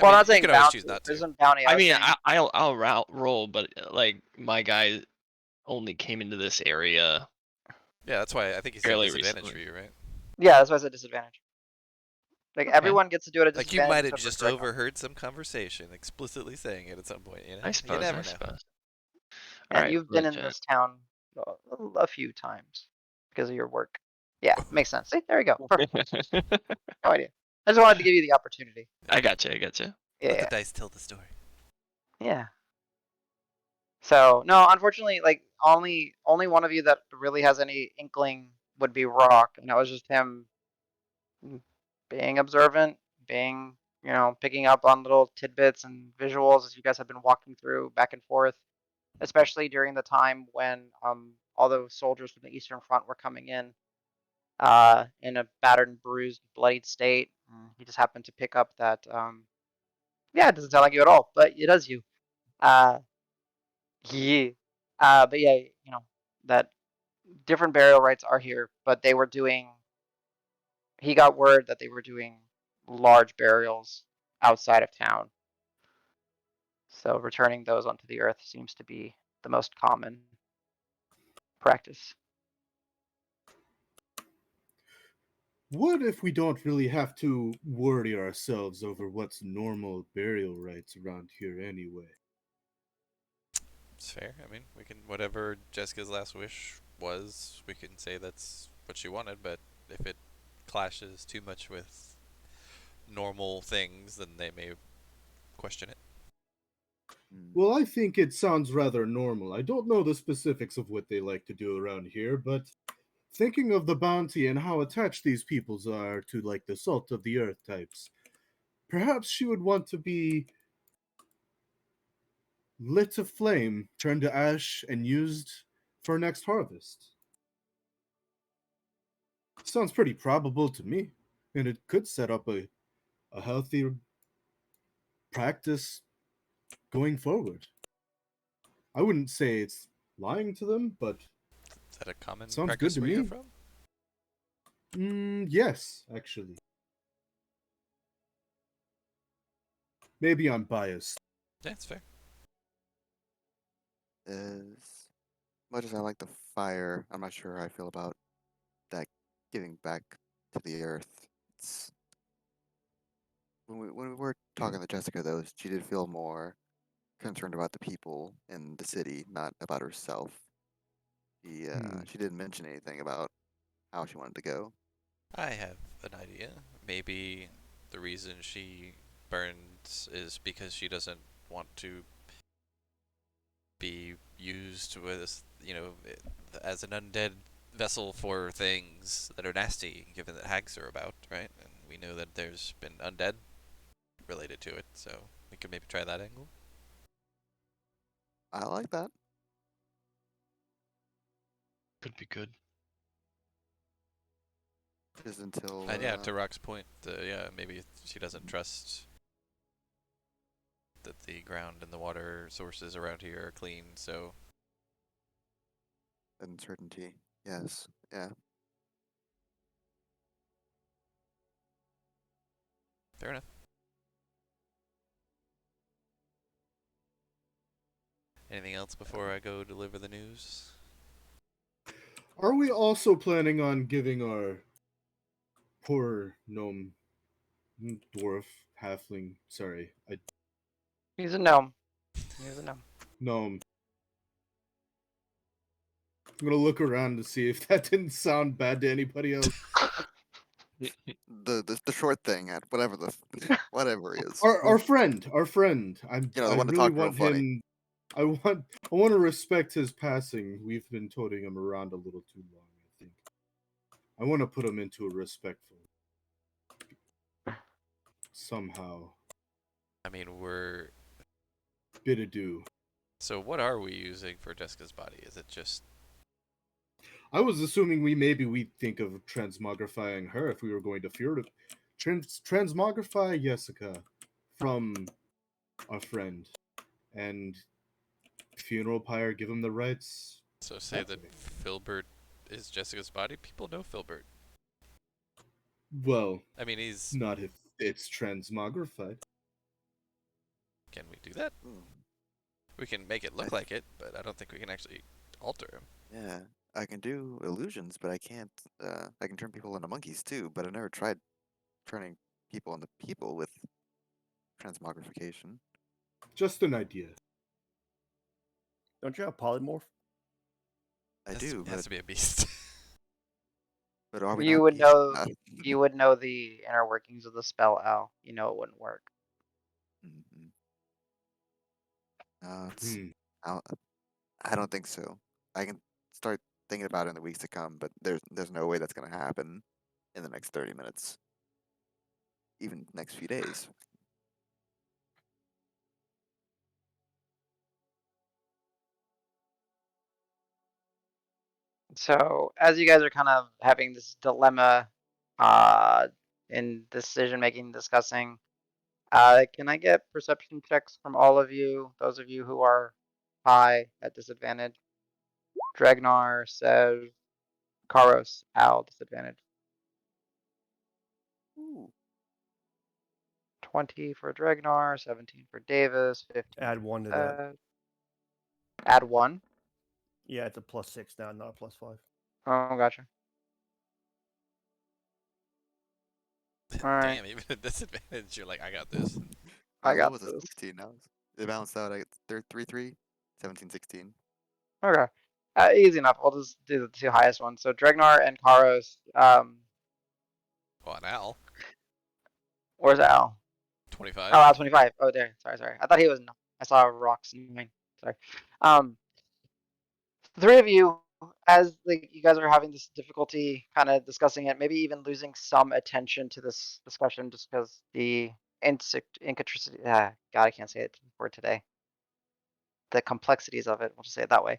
well, I'm not you saying could always bounty. choose not There to. isn't bounty. I was mean, saying, I'll roll, but like my guy only came into this area Yeah, that's why I think he said fairly disadvantage for recently. you, right? yeah, that's why I said disadvantage. Like Okay, everyone gets to do it at Like you disadvantage might have except for just Dregnar. overheard some conversation explicitly saying it at some point. You I you suppose. never I know. suppose. All And right, you've been in religion. this town a few times because of your work. Yeah, makes sense. See, there you go. Perfect. No idea. I just wanted to give you the opportunity. I got you. I got you. Let the Yeah, dice tell the story. yeah. So no, unfortunately, like only one of you that really has any inkling would be Rock, and that was just him being observant, being picking up on little tidbits and visuals as you guys have been walking through back and forth, especially during the time when all those soldiers from the Eastern Front were coming in a battered and bruised, bloodied state. He just happened to pick up that yeah, it doesn't sound like you at all, but it does you. Uh, yeah. But yeah, that different burial rites are here, but they were doing. He got word that they were doing large burials outside of town. So returning those onto the earth seems to be the most common practice. What if we don't really have to worry ourselves over what's normal burial rites around here anyway? It's fair. I mean, we can whatever Jessica's last wish was, we can say that's what she wanted. But if it clashes too much with normal things, then they may question it. Well, I think it sounds rather normal. I don't know the specifics of what they like to do around here, but thinking of the bounty and how attached these peoples are to like the salt of the earth types, perhaps she would want to be lit to flame, turned to ash, and used for next harvest. Sounds pretty probable to me, and it could set up a healthy practice going forward. I wouldn't say it's lying to them, but Is that a common sounds good practice to where you're me. from? Yes, actually. Maybe I'm biased. Yeah, it's fair. As much as I like the fire, I'm not sure how I feel about that giving back to the earth. It's when we were talking to Jessica, though, she did feel more concerned about the people in the city, not about herself. She didn't mention anything about how she wanted to go. I have an idea. Maybe the reason she burns is because she doesn't want to be used with, as an undead vessel for things that are nasty, given that hags are about, right? And we know that there's been undead related to it, so we could maybe try that angle. I like that. Could be good. Just until And yeah, to Rock's point, yeah, maybe she doesn't trust that the ground and the water sources around here are clean, so uncertainty. Yes. Yeah. fair enough. Anything else before I go deliver the news? Are we also planning on giving our poor gnome, dwarf, halfling? Sorry, I He's a gnome. He's a gnome. gnome. I'm gonna look around to see if that didn't sound bad to anybody else. The short thing at whatever the whatever it is. Our friend. You know, the I one that really talked real want funny. him. I want to respect his passing. We've been toting him around a little too long, I think. I want to put him into a respectful somehow. I mean, we're. Bit ado. So, what are we using for Jessica's body? Is it just. I was assuming we'd think of transmogrifying her if we were going to transmogrify Jessica from a friend and funeral pyre, give him the rights. So, say That that way. Filbert is Jessica's body? People know Filbert. Well, I mean, he's. not if it's transmogrified. Can we do that? Ooh, We can make it look like it, but I don't think we can actually alter him. yeah, I can do illusions, but I can't. I can turn people into monkeys too, but I've never tried turning people into people with transmogrification. Just an idea. Don't you have polymorph? I It do, has to be a beast. but are we You not would beasts know. enough? You would know the inner workings of the spell, Al. You know it wouldn't work. Mhm. No, it's. Hmm. I don't think so. I can start thinking about it in the weeks to come, but there's no way that's gonna happen in the next 30 minutes, even next few days. So as you guys are kind of having this dilemma, uh, in decision making, discussing, can I get perception checks from all of you? Those of you who are high at disadvantage. Dragnar says, Karos, Al, disadvantage. Ooh. 20 for Dragnar, 17 for Davis, 15 Add for 1 to that. Seth. Add 1. Yeah, it's a +6 now, not a +5. Oh, gotcha. Alright, Damn, even at disadvantage, you're like, I got this. I What got was it? this. 16 now. It balanced out. I get 3 3, 17 16. Okay. Easy enough. We'll just do the two highest ones. So Dragnar and Karos, Well, Al, where's Al? 25. Oh, Al 25. Oh, there. Sorry. I thought he was not. I saw rocks in mine. Sorry. Um, three of you, as like you guys are having this difficulty kind of discussing it, maybe even losing some attention to this discussion just because the intricacy, God, I can't say it for today. The complexities of it, we'll just say it that way,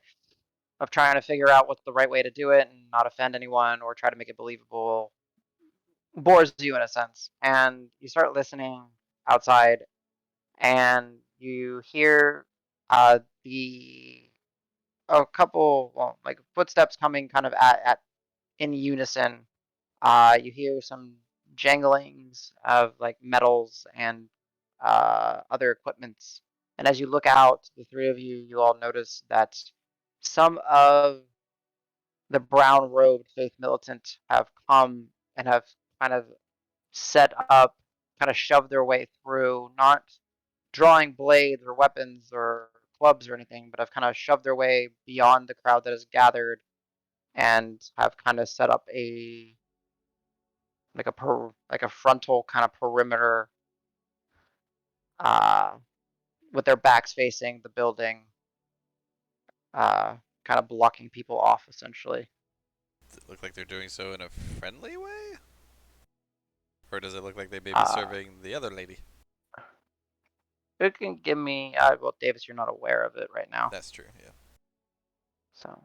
of trying to figure out what's the right way to do it and not offend anyone or try to make it believable, bores you in a sense. And you start listening outside and you hear the a couple, well, like footsteps coming kind of at in unison. You hear some janglings of like metals and other equipments And as you look out, the three of you, you all notice that some of the brown robed faith militant have come and have kind of set up, kind of shoved their way through, not drawing blades or weapons or clubs or anything, but have kind of shoved their way beyond the crowd that has gathered and have kind of set up a like a frontal kind of perimeter uh, with their backs facing the building, kind of blocking people off essentially. Does it look like they're doing so in a friendly way? Or does it look like they may be Uh, serving the other lady? You can give me, well, Davis, you're not aware of it right now, That's true, yeah. so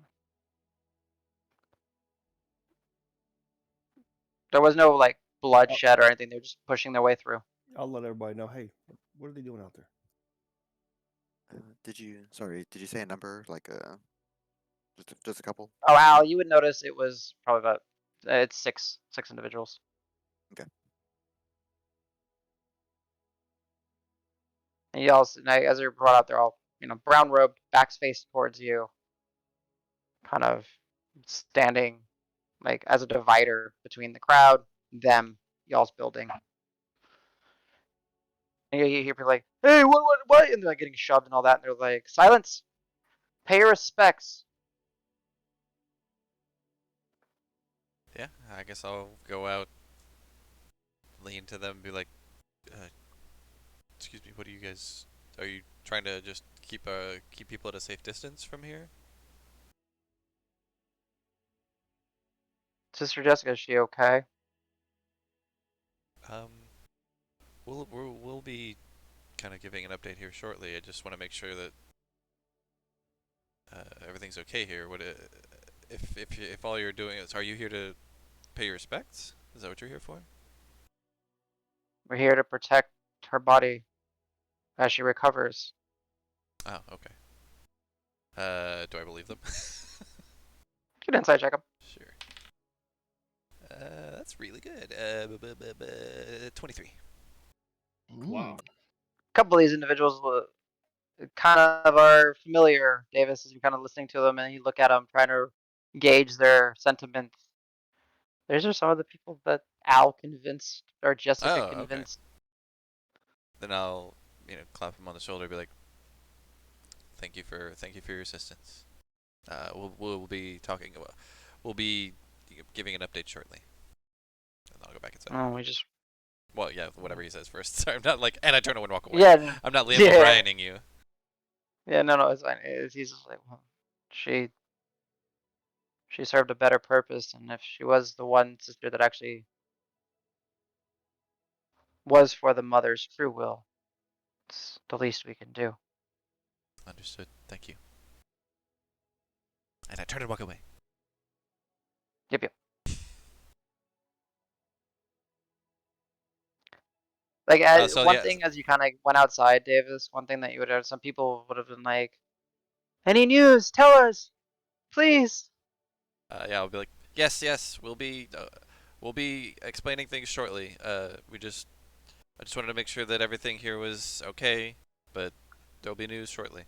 there was no like bloodshed or anything. They're just pushing their way through. I'll let everybody know. Hey, what are they doing out there? Did you say a number like just a couple? Oh, Al, you would notice it was probably about it's six individuals. Okay. And you also, as they're brought out, they're all brown robed, backs faced towards you, kind of standing like as a divider between the crowd, them, y'all's building. And you hear people like, "Hey, what?" And they're like getting shoved and all that. And they're like, "Silence, pay your respects." Yeah, I guess I'll go out, lean to them, and be like, "Excuse me, what are you guys? Are you trying to just keep people at a safe distance from here?" Sister Jessica, is she okay? Um, we'll be kind of giving an update here shortly. I just want to make sure that everything's okay here. If all you're doing is, are you here to pay your respects? Is that what you're here for? We're here to protect her body as she recovers. Oh, okay. Do I believe them? Get inside, check 'em. Sure. That's really good. 23. Wow. A couple of these individuals kind of are familiar, Davis, as you're kind of listening to them and you look at them, trying to gauge their sentiments. These are some of the people that Al convinced, or Jessica Oh, okay. convinced. Then I'll, clap him on the shoulder, and be like, thank you for your assistance. We'll be talking about, we'll be giving an update shortly. And I'll go back inside. Oh, we just. Well, yeah, whatever he says first. Sorry, I'm not like, and I turn away and walk away. Yeah. I'm not Liam Yeah. O'Briening you. Yeah, no, it's fine. He's just like, well, she served a better purpose, and if she was the one sister that actually was for the mother's true will, it's the least we can do. Understood. Thank you. And I turn and walk away. Yep. Like one thing, as you kind of went outside, Davis, one thing that you would have, some people would have been like, "Any news? Tell us, please." Yeah, I'll be like, yes, we'll be explaining things shortly. I just wanted to make sure that everything here was okay, but there'll be news shortly.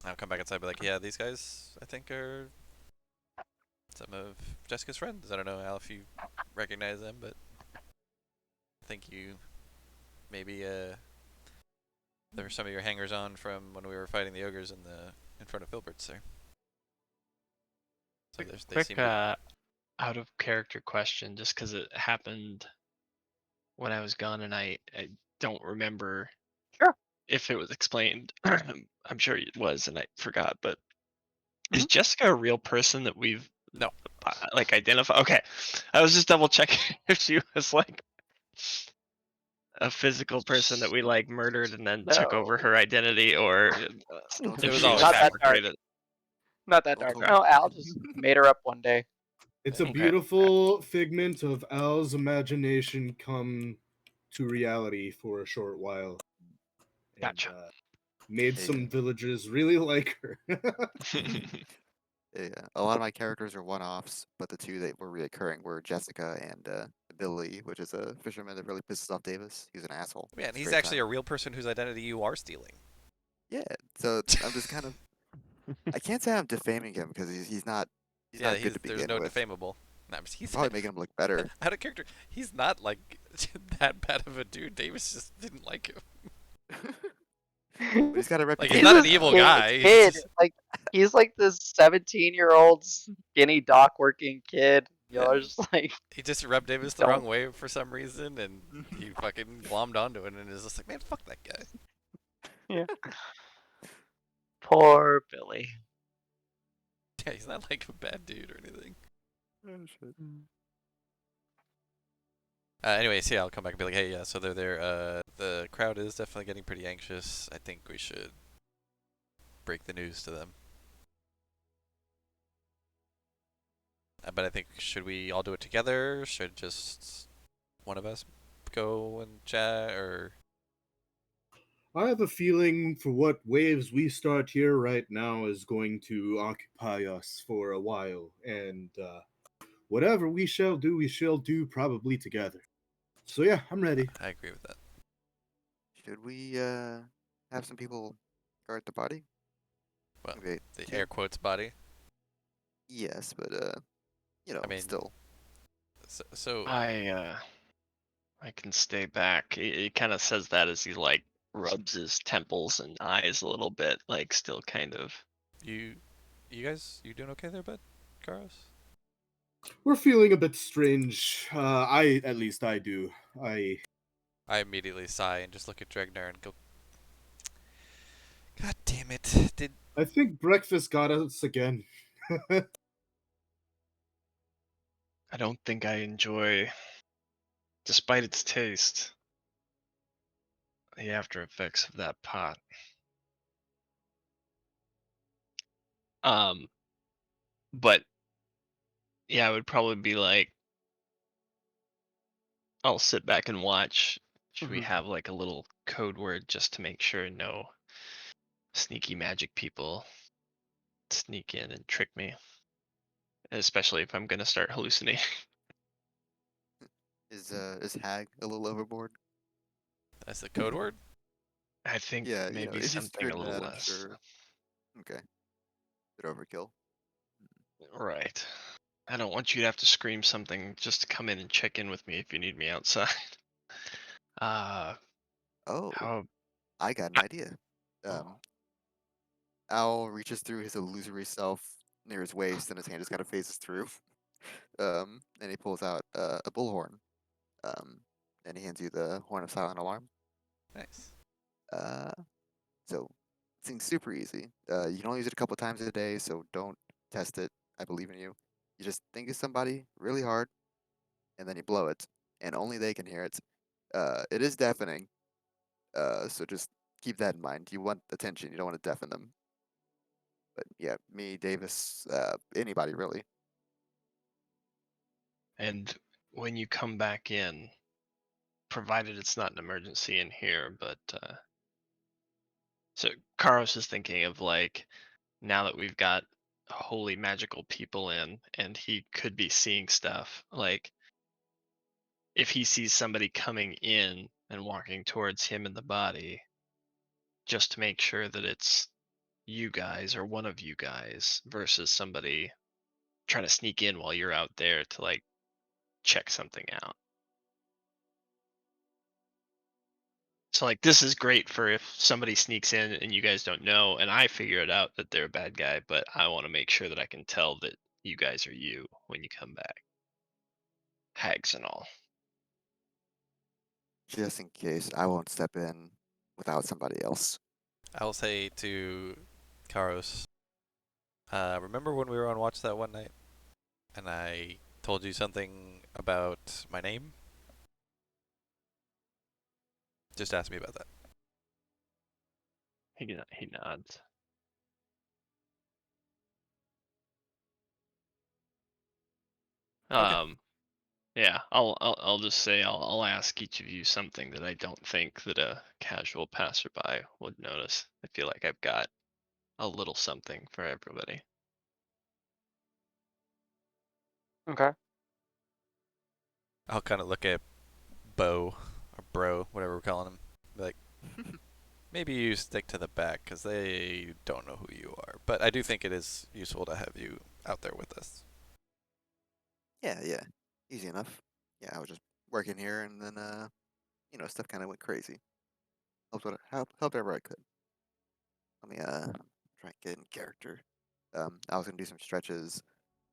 I'll come back inside and be like, yeah, these guys, I think, are some of Jessica's friends. I don't know, Al, if you recognize them, but I think you maybe there were some of your hangers-on from when we were fighting the ogres in front of Filbert's there. So they Quick seem to... out of character question, just because it happened when I was gone and I don't remember Sure. if it was explained. I'm sure it was and I forgot, but is Mhm. Jessica a real person that we've No. like identified? Okay, I was just double checking if she was like a physical person that we like murdered and then took over No. her identity, or Don't It if was she always was Not her. that actually dark. the Not that Don't dark. tell No, me. Al just made her up one day. It's a Okay. beautiful figment of Al's imagination come to reality for a short while. And, Gotcha. made some villagers really like her. Yeah, a lot of my characters are one-offs, but the two that were reoccurring were Jessica and the Billy, which is a fisherman that really pisses off Davis. He's an asshole. Yeah, and It's a he's great actually time. a real person whose identity you are stealing. Yeah, so I'm just kind of. I can't say I'm defaming him because he's not. He's Yeah, not good to there's begin no with. defamable. No, I'm he's probably making him look better. out of character. He's not like that bad of a dude. Davis just didn't like him. But he's got a Like, he's He's not reputation an this evil now. guy. He's kid. just Like he's like this 17-year-old skinny dock working kid. yeah. You're just like, He just rubbed Davis the wrong don't. way for some reason, and he fucking glommed onto it, and is just like, man, fuck that guy. Yeah. Poor Billy. Yeah, he's not like a bad dude or anything. Oh, shit. Anyways, yeah, I'll come back and be like, hey, yeah, so they're there. The crowd is definitely getting pretty anxious. I think we should break the news to them. But I think, should we all do it together? Should just one of us go and chat, or? I have a feeling for what waves we start here right now is going to occupy us for a while, and whatever we shall do probably together. So yeah, I'm ready. I agree with that. Should we have some people guard the body? Well, Okay, the air two. quotes body. Yes, but I mean, still. so I can stay back. He kind of says that as he like rubs his temples and eyes a little bit, like still kind of. you guys, you doing okay there, bud? Carlos? We're feeling a bit strange. At least I do. I immediately sigh and just look at Dregnar and go, God damn it! I think breakfast got us again. I don't think I enjoy, despite its taste, the after effects of that pot. Um, but yeah, it would probably be like I'll sit back and watch. Should we Mhm. have like a little code word just to make sure no sneaky magic people sneak in and trick me? Especially if I'm gonna start hallucinating. Is Hag a little overboard? That's the code word? I think Yeah, maybe if he's something a heard little that, I'm less. sure. Okay, bit overkill. Right. I don't want you to have to scream something just to come in and check in with me if you need me outside. Uh, Oh, how? I got an idea. Um, Al reaches through his illusory self near his waist, and his hand just kind of phases through. And he pulls out a bullhorn. Um, and he hands you the horn of silent alarm. Nice. Uh, so it seems super easy. You can only use it a couple times a day, so don't test it. I believe in you. You just think of somebody really hard, and then you blow it, and only they can hear it. It is deafening, so just keep that in mind. You want attention. You don't want to deafen them. But yeah, me, Davis, anybody really. And when you come back in, provided it's not an emergency in here, but so Karos is thinking of like now that we've got holy magical people in, and he could be seeing stuff like if he sees somebody coming in and walking towards him in the body, just to make sure that it's you guys or one of you guys versus somebody trying to sneak in while you're out there to like check something out. So like this is great for if somebody sneaks in and you guys don't know and I figure it out that they're a bad guy, but I want to make sure that I can tell that you guys are you when you come back. Hags and all. Just in case, I won't step in without somebody else. I'll say to Karos, remember when we were on watch that one night and I told you something about my name? Just ask me about that. He nods. Okay. Yeah, I'll just say I'll ask each of you something that I don't think that a casual passerby would notice. I feel like I've got a little something for everybody. Okay. I'll kind of look at Bo or Bro, whatever we're calling him. Like, maybe you stick to the back because they don't know who you are. But I do think it is useful to have you out there with us. Yeah, easy enough. Yeah, I was just working here, and then stuff kind of went crazy. Helped wherever I could. Let me try and get in character. I was gonna do some stretches,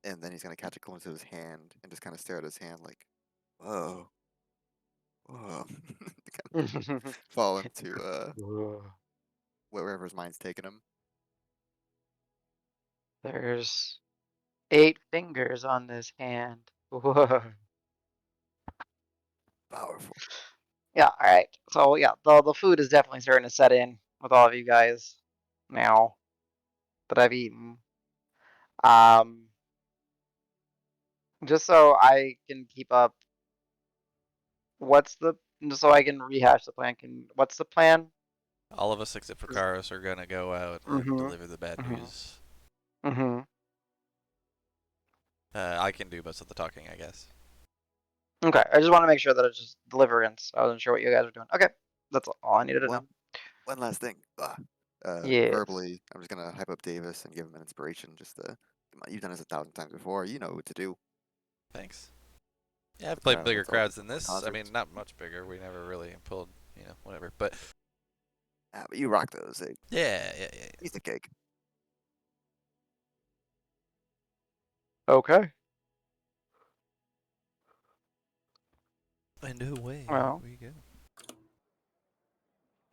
and then he's gonna catch a glimpse of his hand and just kind of stare at his hand like, whoa, whoa, to kind of fall into wherever his mind's taking him. There's 8 fingers on this hand. Whoa. Powerful. Yeah, all right. So yeah, the food is definitely starting to set in with all of you guys now that I've eaten. Um, just so I can keep up, what's the just so I can rehash the plan? What's the plan? All of us except for Karos are gonna go out and Mm-hmm. deliver the bad Mm-hmm. news. Mm-hmm. I can do most of the talking, I guess. Okay, I just want to make sure that it's just deliverance. I wasn't sure what you guys were doing. Okay, that's all I needed to know. One last thing. Yes. Verbally, I'm just gonna hype up Davis and give him an inspiration. Just come on, you've done this 1,000 times before. You know what to do. Thanks. Yeah, I've The played crowd, bigger it's all crowds than the this. I mean, concerts. not much bigger. We never really pulled, whatever. But But you rock those. yeah. Piece of cake. Okay. And away Well, we go.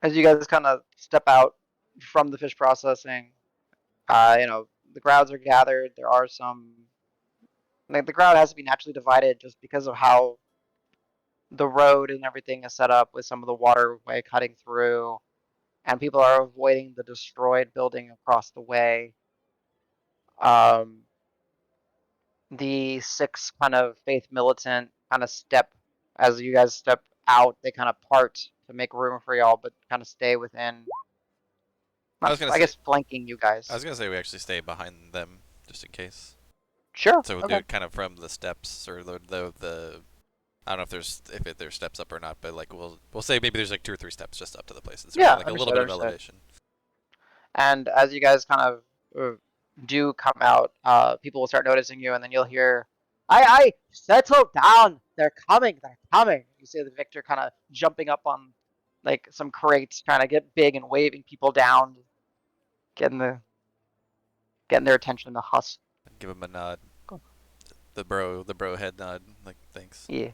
as you guys kind of step out from the fish processing, the crowds are gathered. There are some, like, the crowd has to be naturally divided just because of how the road and everything is set up with some of the waterway cutting through, and people are avoiding the destroyed building across the way. Um, the 6 kind of faith militant kind of step as you guys step out. They kind of part to make room for y'all, but kind of stay within. I Not, was gonna I say, guess, flanking you guys. we actually stay behind them just in case. Sure. So we'll do Okay. it kind of from the steps or the I don't know if there's steps up or not, but like we'll say maybe there's like 2 or 3 steps just up to the places. So we Yeah. got like a little Understood. bit of Understood. elevation. And as you guys kind of do come out, people will start noticing you, and then you'll hear, "I settle down. They're coming. They're coming." You see the Victor kind of jumping up on like some crates, trying to get big and waving people down, getting the getting their attention. The husk. Give him a nod. Cool. The bro head nod. Like thanks. Yeah.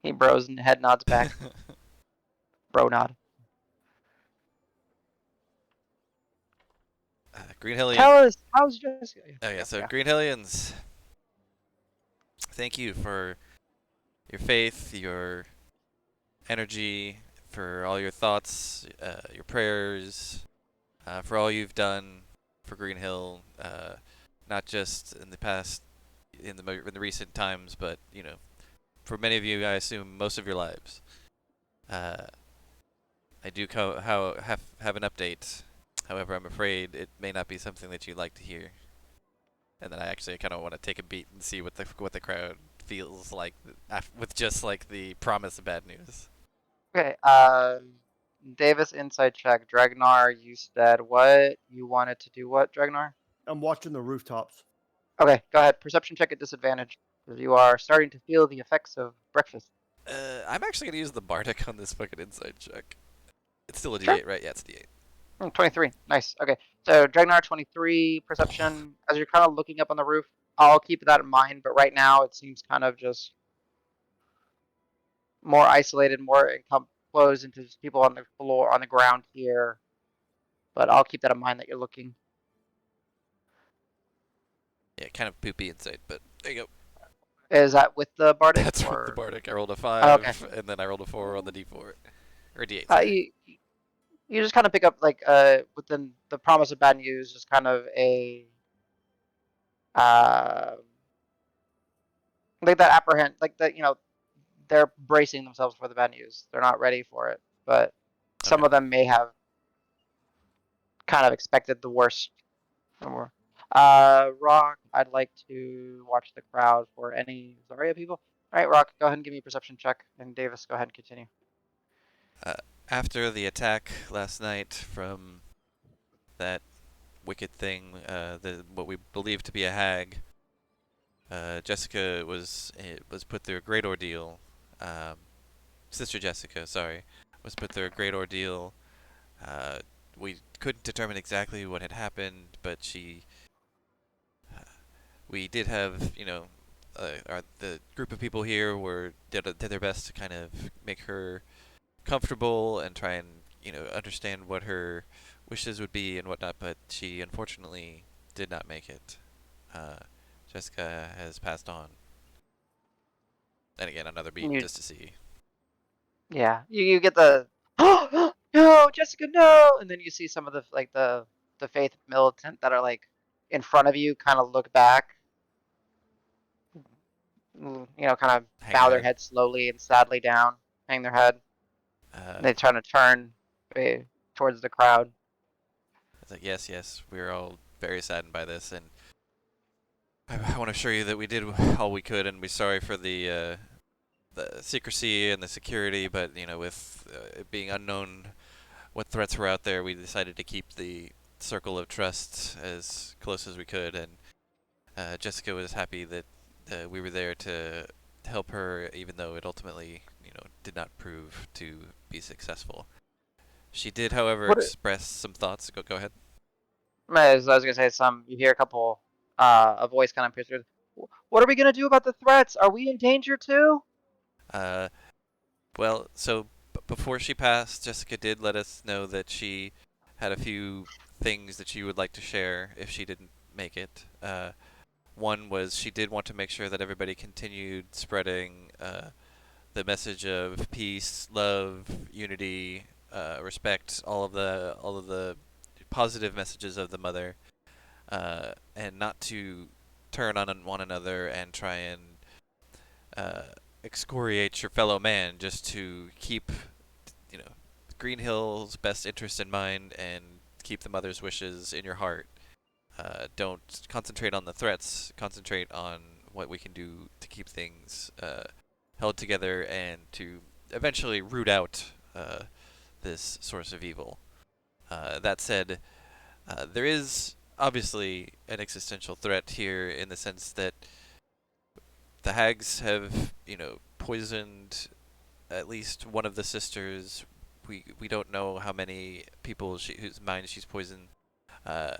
He bros and head nods back. Bro nod. Green Hillian. Tell us, how's Jessica? Oh yeah, so Yeah. Green Hellions. Thank you for your faith, your energy, for all your thoughts, your prayers, for all you've done for Green Hill, not just in the past, in the recent times, but for many of you, I assume most of your lives. Uh, I do have an update. However, I'm afraid it may not be something that you'd like to hear. And then I actually kind of want to take a beat and see what the crowd feels like with just like the promise of bad news. Okay. Davis inside check. Dragnar, you said what you wanted to do? What, Dragnar? I'm watching the rooftops. Okay, go ahead. Perception check at disadvantage, because you are starting to feel the effects of breakfast. I'm actually gonna use the Bardic on this fucking inside check. It's still a Sure. D8, right? Yeah, it's a D8. 23. Nice. Okay. So Dragnar 23 perception. As you're kind of looking up on the roof, I'll keep that in mind. But right now, it seems kind of just more isolated, more closed into just people on the floor, on the ground here. But I'll keep that in mind that you're looking. Yeah, kind of poopy inside, but there you go. Is that with the Bardic That's with the or? Bardic. I rolled a Oh, okay. 5, and then I rolled a 4 on the D4. Or D8, Uh, sorry. you, you just kind of pick up like within the promise of bad news, just kind of a uh like that apprehend like that they're bracing themselves for the bad news. They're not ready for it, but some Okay. of them may have kind of expected the worst. Rock, I'd like to watch the crowd for any Zarya people. All right, Rock, go ahead and give me a perception check, and Davis, go ahead and continue. After the attack last night from that wicked thing, what we believe to be a hag, Jessica was put through a great ordeal. Um, Sister Jessica, sorry, was put through a great ordeal. We couldn't determine exactly what had happened, but we did have, the group of people here did their best to kind of make her comfortable and try and understand what her wishes would be and whatnot. But she unfortunately did not make it. Uh, Jessica has passed on. And again, another beat You, just to see. yeah, you get the no, Jessica, no, and then you see some of the faith militant that are like in front of you, kind of look back, kind of Hang bow their their head. head slowly and sadly down, hang their head. Uh, They try to turn towards the crowd. it's like yes, yes, we are all very saddened by this, and I want to assure you that we did all we could, and we're sorry for the secrecy and the security, but with it being unknown what threats were out there, we decided to keep the circle of trust as close as we could, and Jessica was happy that we were there to help her, even though it ultimately, did not prove to be successful. She did, however, What express some thoughts. Go ahead. as I was gonna say, you hear a voice kind of appears through. What are we gonna do about the threats? Are we in danger too? Uh, well, so before she passed, Jessica did let us know that she had a few things that she would like to share if she didn't make it. One was she did want to make sure that everybody continued spreading the message of peace, love, unity, respect, all of the positive messages of the mother, and not to turn on one another and try and uh, excoriate your fellow man, just to keep you know Green Hill's best interest in mind and keep the mother's wishes in your heart. Don't concentrate on the threats. Concentrate on what we can do to keep things held together and to eventually root out this source of evil. That said, there is obviously an existential threat here in the sense that the hags have, poisoned at least one of the sisters. We don't know how many people whose minds she's poisoned. Uh,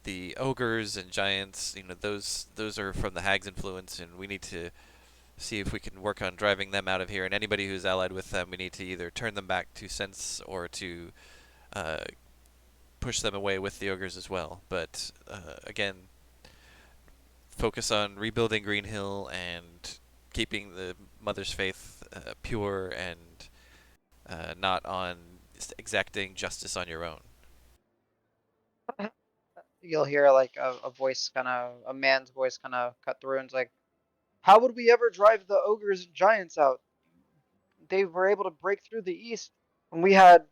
the ogres and giants, those are from the hag's influence, and we need to see if we can work on driving them out of here. And anybody who's allied with them, we need to either turn them back to sense or to uh, push them away with the ogres as well. But again, focus on rebuilding Green Hill and keeping the mother's faith pure and not on exacting justice on your own. You'll hear like a voice, a man's voice, kind of cut through, and it's like, "How would we ever drive the ogres and giants out? They were able to break through the east when we had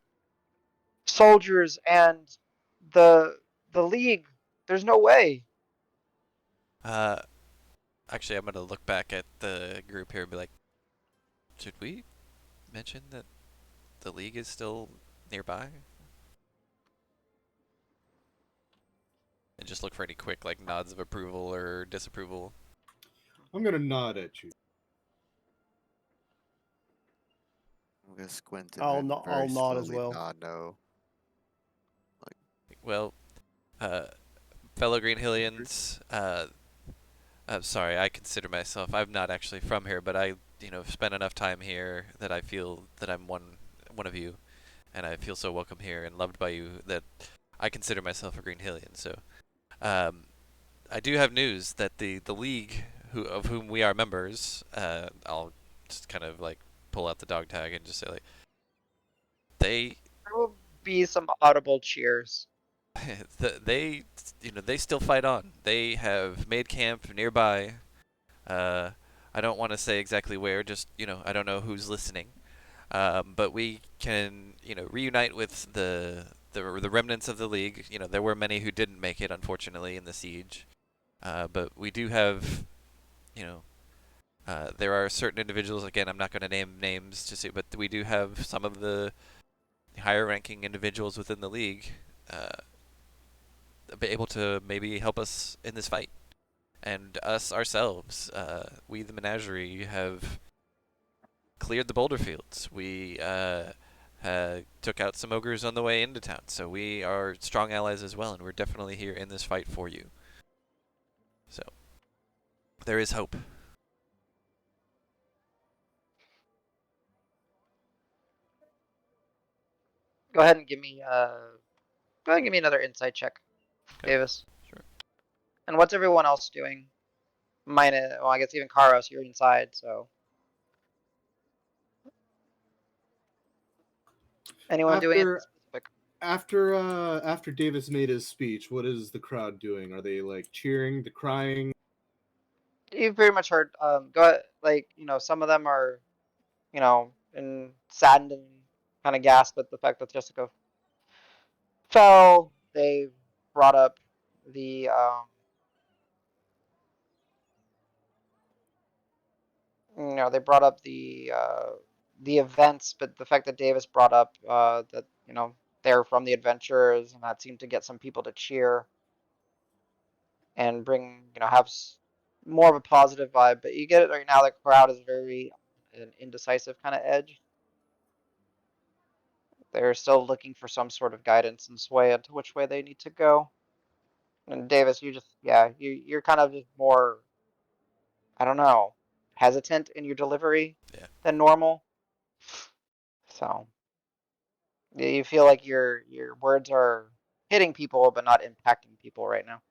soldiers and the the league. There's no way." Uh, Actually, I'm gonna look back at the group here and be like, should we mention that the league is still nearby? And just look for any quick nods of approval or disapproval. I'm gonna nod at you. I'm gonna squint and then I'll very nod as slowly well. nod no. Well, uh, fellow Green Hillians, I'm sorry, I consider myself, I'm not actually from here, but I, spent enough time here that I feel that I'm one of you, and I feel so welcome here and loved by you that I consider myself a Green Hillian. So, um, I do have news that the league, of whom we are members, I'll just kind of pull out the dog tag and just say they There will be some audible cheers. they they still fight on. They have made camp nearby. Uh, I don't want to say exactly where. Just I don't know who's listening. But we can reunite with the remnants of the league. There were many who didn't make it, unfortunately, in the siege. But we do have There are certain individuals, again, I'm not going to name names to see, but we do have some of the higher ranking individuals within the league be able to maybe help us in this fight. And us ourselves, we the Menagerie, have cleared the boulder fields. We took out some ogres on the way into town, so we are strong allies as well, and we're definitely here in this fight for you. So there is hope. Go ahead and give me another insight check, Okay. Davis. Sure. And what's everyone else doing? Well, I guess even Karos, you're inside, so. Anyone doing anything specific? After Davis made his speech, what is the crowd doing? Are they like cheering, the crying? You've pretty much heard. Go ahead, like some of them are, and saddened and kind of gasped at the fact that Jessica fell. They brought up the they brought up the events, but the fact that Davis brought up that they're from the adventurers, and that seemed to get some people to cheer and bring have more of a positive vibe. But you get it right now. The crowd is very an indecisive kind of edge. They're still looking for some sort of guidance and sway into which way they need to go. And Davis, you're kind of just more, I don't know, hesitant in your delivery Yeah. than normal. So you feel like your words are hitting people but not impacting people right now.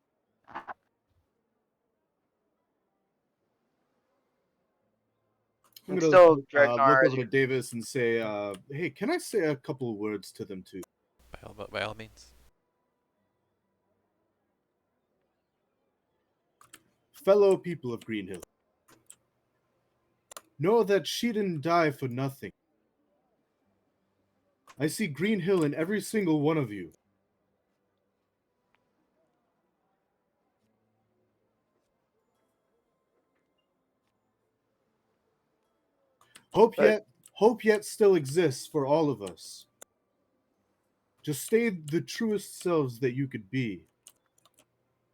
I'm And gonna still, look Dregnar, as over you to Davis and say, "Hey, can I say a couple of words to them too?" By all means. Fellow people of Green Hill, know that she didn't die for nothing. I see Green Hill in every single one of you. Hope but yet, hope yet still exists for all of us. Just stay the truest selves that you could be.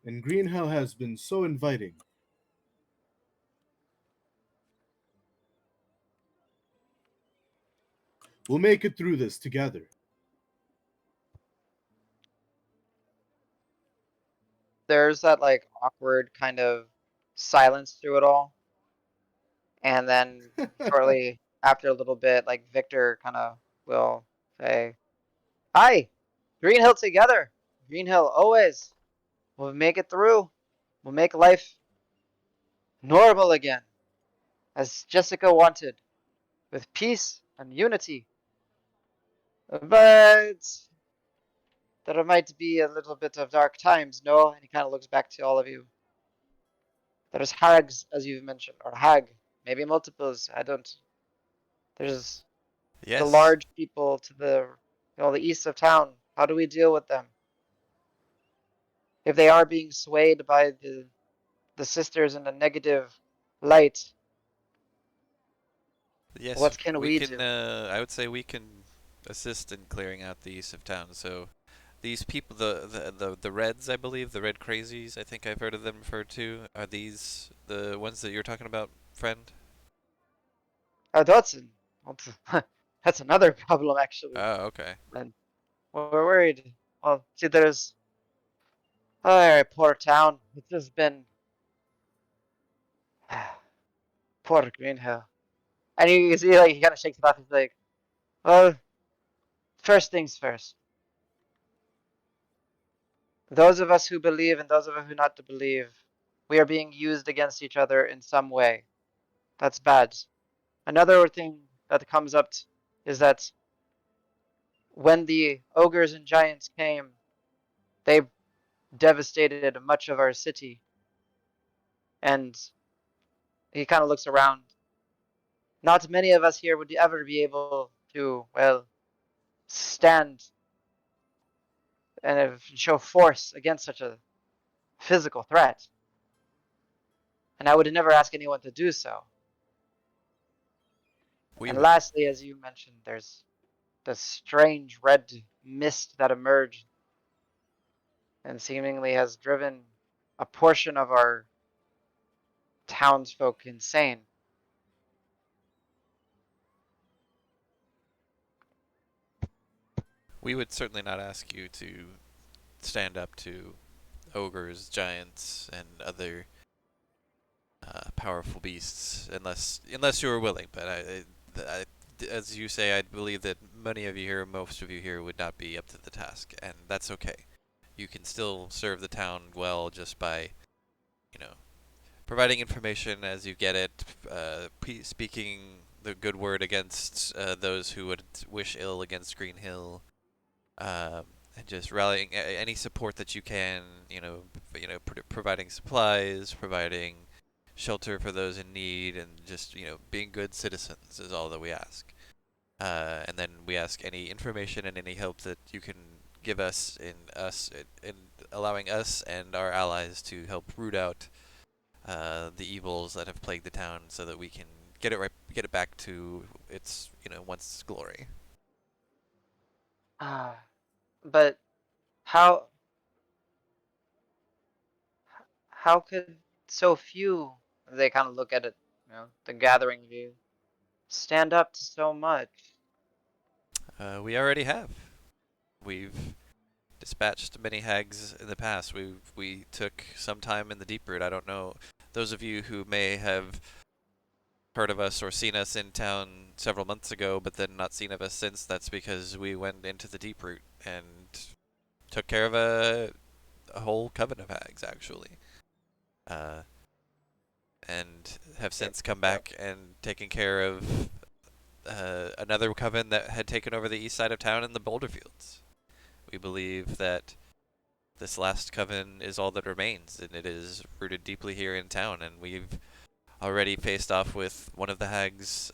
And Green Hill has been so inviting. We'll make it through this together. there's that like awkward kind of silence through it all. And then shortly after a little bit, like Victor kind of will say, "Hi, Green Hill together. Green Hill always. We'll make it through. We'll make life normal again, as Jessica wanted, with peace and unity. But there might be a little bit of dark times, no?" And he kind of looks back to all of you. There's hags, as you've mentioned, or hag, maybe multiples. I don't. There's the Yes. large people to the east of town. How do we deal with them? If they are being swayed by the sisters in a negative light, Yes, what can we we can. do? I would say we can assist in clearing out the east of town. So these people, the Reds, I believe, the Red Crazies, I think I've heard of them referred to. Are these the ones that you're talking about, friend? That's that's another problem actually. Oh, okay. And we're worried. Well, see, there's oh, poor town. It's just been poor Greenhill. And you see, like he kind of shakes it off. He's like, "Well, first things first. Those of us who believe and those of us who not to believe, we are being used against each other in some way. That's bad. Another thing that comes up is that when the ogres and giants came, they devastated much of our city." And he kind of looks around. Not many of us here would ever be able to, well, stand and show force against such a physical threat. And I would never ask anyone to do so. We And would. lastly, as you mentioned, there's the strange red mist that emerged and seemingly has driven a portion of our townsfolk insane. We would certainly not ask you to stand up to ogres, giants, and other powerful beasts, unless you were willing. But as you say, I believe that many of you here, most of you here, would not be up to the task, and that's okay. You can still serve the town well just by, you know, providing information as you get it, speaking the good word against those who would wish ill against Green Hill, um, and just rallying any support that you can. Providing supplies, providing shelter for those in need, and just being good citizens is all that we ask. And then we ask any information and any help that you can give us in allowing us and our allies to help root out the evils that have plagued the town, so that we can get it back to its once glory. Ah, but how how could so few, they kind of look at it, the gathering view, stand up to so much? We already have. We've dispatched many hags in the past. We took some time in the deep root. I don't know those of you who may have heard of us or seen us in town several months ago, but then not seen of us since. That's because we went into the deep root and took care of a whole coven of hags, actually, uh, and have Yep, since come yep. back and taken care of another coven that had taken over the east side of town in the Boulder Fields. We believe that this last coven is all that remains, and it is rooted deeply here in town. And we've already faced off with one of the hags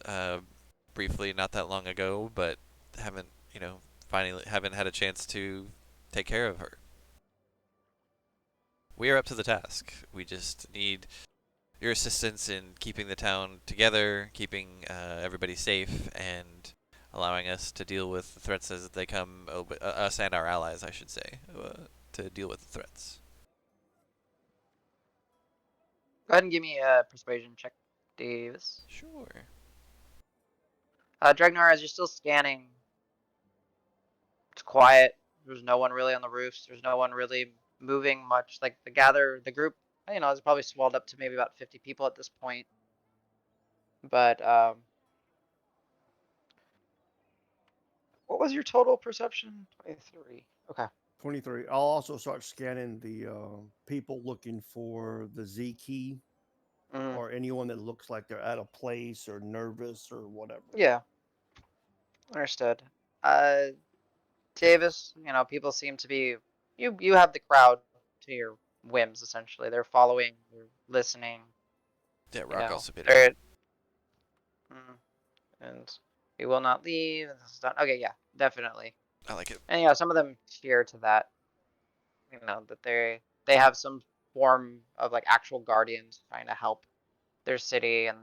briefly not that long ago, but haven't, finally haven't had a chance to take care of her. We are up to the task. We just need your assistance in keeping the town together, keeping everybody safe, and allowing us to deal with the threats as they come. Us and our allies, I should say, to deal with the threats. Go ahead and give me a persuasion check, Davis. Sure. Dragnar, as you're still scanning, it's quiet. There's no one really on the roofs. There's no one really moving much. Like the group, is probably swelled up to maybe about 50 people at this point. But what was your total perception? 23. Okay. 23. I'll also start scanning the people looking for the Z key Mm, or anyone that looks like they're out of place or nervous or whatever. yeah, understood. Uh, Davis, people seem to be you have the crowd to your whims essentially. They're following, they're listening, Yeah, Rock also bid it. they're mm, and we will not leave. And this is done. Okay, yeah, definitely. I like it. And some of them cheer to that, that they have some form of like actual guardians trying to help their city, and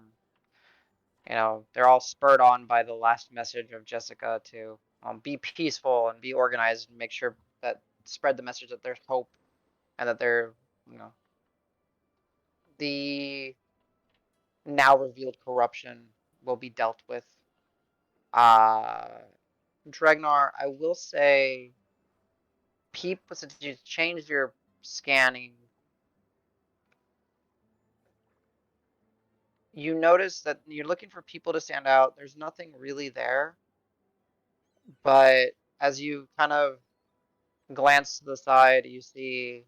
they're all spurred on by the last message of Jessica to be peaceful and be organized and make sure that spread the message that there's hope and that the now revealed corruption will be dealt with. Uh, Dregnar, I will say, since you changed your scanning, you notice that you're looking for people to stand out. There's nothing really there, but as you kind of glance to the side, you see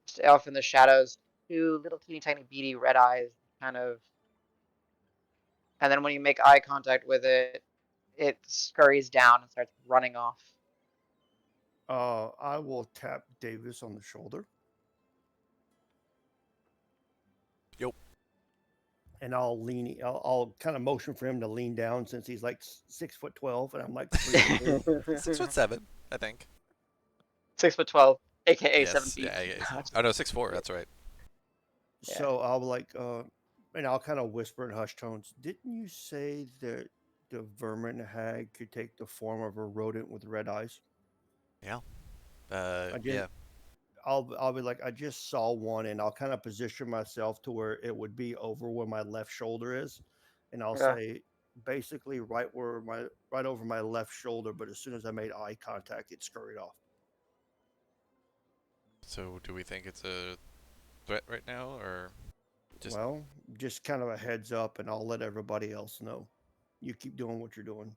just off in the shadows two little teeny tiny beady red eyes, kind of, and then when you make eye contact with it, it scurries down and starts running off. I will tap Davis on the shoulder. Yup. And I'll kind of motion for him to lean down since he's like 6'12" and I'm like 3 foot. 6'7", I think. 6'12", aka Yes. 7 feet. Yeah. Oh no, 6'4". That's right. Yeah. So I'll be like, And I'll kind of whisper in hushed tones. Didn't you say that the vermin hag could take the form of a rodent with red eyes? Yeah. I just, Yeah. I'll be like, I just saw one, and I'll kind of position myself to where it would be over where my left shoulder is, and I'll Yeah. say basically right over my left shoulder. But as soon as I made eye contact, it scurried off. So do we think it's a threat right now, or just? Well, just kind of a heads up, and I'll let everybody else know. You keep doing what you're doing.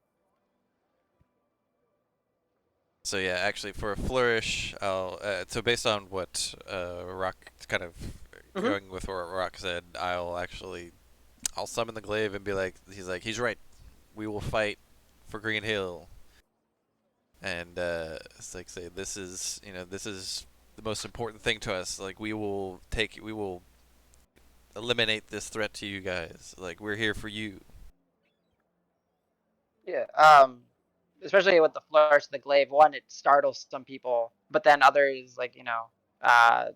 So yeah, actually, for a flourish, I'll. So based on what Rock kind of Hmm. going with what Rock said, I'll summon the glaive and be like, he's right. We will fight for Green Hill, and it's like say this is the most important thing to us. Like we will eliminate this threat to you guys. Like we're here for you. Yeah. Especially with the flourish of the glaive, one, it startles some people, but then others, like, uh,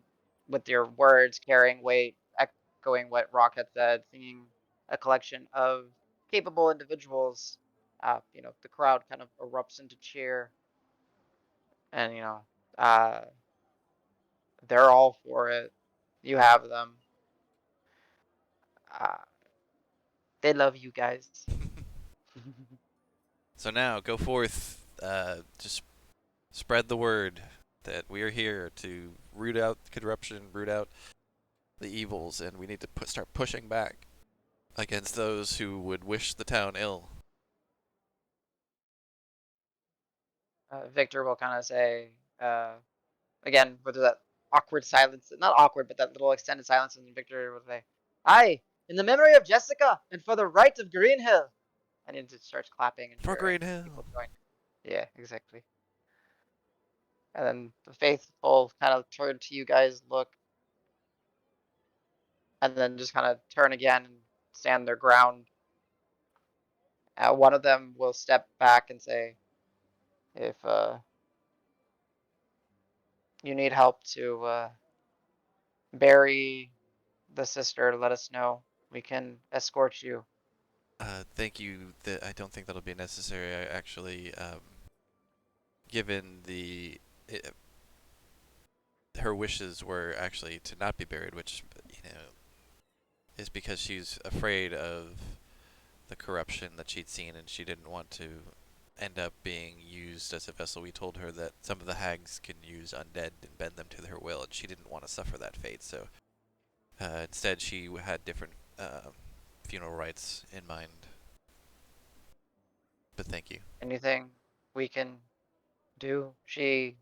with your words carrying weight, echoing what Rock had said, seeing a collection of capable individuals, the crowd kind of erupts into cheer, and uh, they're all for it. You have them. Uh, they love you guys. So now go forth. Just spread the word that we are here to root out corruption, root out the evils, and we need to start pushing back against those who would wish the town ill. Victor will kind of say, again, with that awkward silence, not awkward, but that little extended silence, and Victor will say, "Aye, in the memory of Jessica and for the right of Greenhill." And it just starts clapping and For cheering. Green Hill. People join. Yeah, exactly. And then the faithful kind of turn to you guys, look, and then just kind of turn again and stand their ground. One of them will step back and say, "If you need help to bury the sister, let us know. We can escort you." Thank you. I don't think that'll be necessary. I actually, given her wishes were actually to not be buried, which is because she's afraid of the corruption that she'd seen, and she didn't want to end up being used as a vessel. We told her that some of the hags can use undead and bend them to their will, and she didn't want to suffer that fate. So instead, she had different funeral rites in mind. But thank you. Anything we can do? She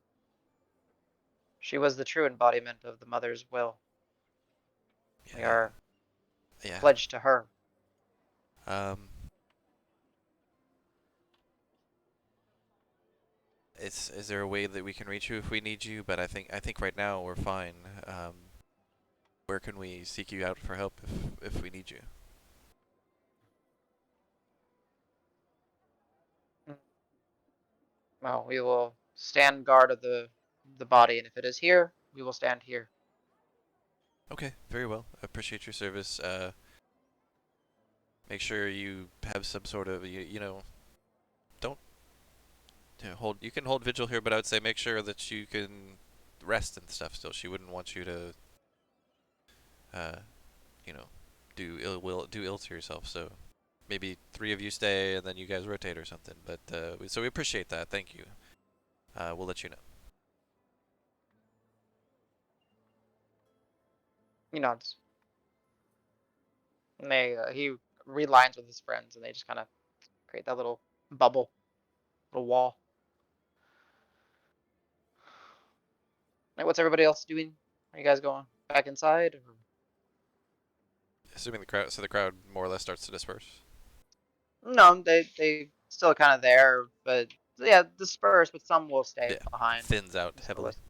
was the true embodiment of the mother's will. We Yeah, are yeah. pledged to her. Um, is there a way that we can reach you if we need you? But I think right now we're fine. Where can we seek you out for help if we need you? Mm. Well, we will stand guard of the body, and if it is here, we will stand here. Okay, very well. I appreciate your service. Make sure you have some sort of don't hold. You can hold vigil here, but I would say make sure that you can rest and stuff. Still, she wouldn't want you to uh, you know, do ill to yourself. So maybe three of you stay and then you guys rotate or something. But so we appreciate that. Thank you. We'll let you know. He nods. And he relines with his friends, and they just kind of create that little bubble, little wall. Like, what's everybody else doing? Are you guys going back inside? Or? Assuming the crowd more or less starts to disperse. No, they still kind of there, but yeah, disperse, but some will stay Yeah, behind. thins out Still heavily. listen.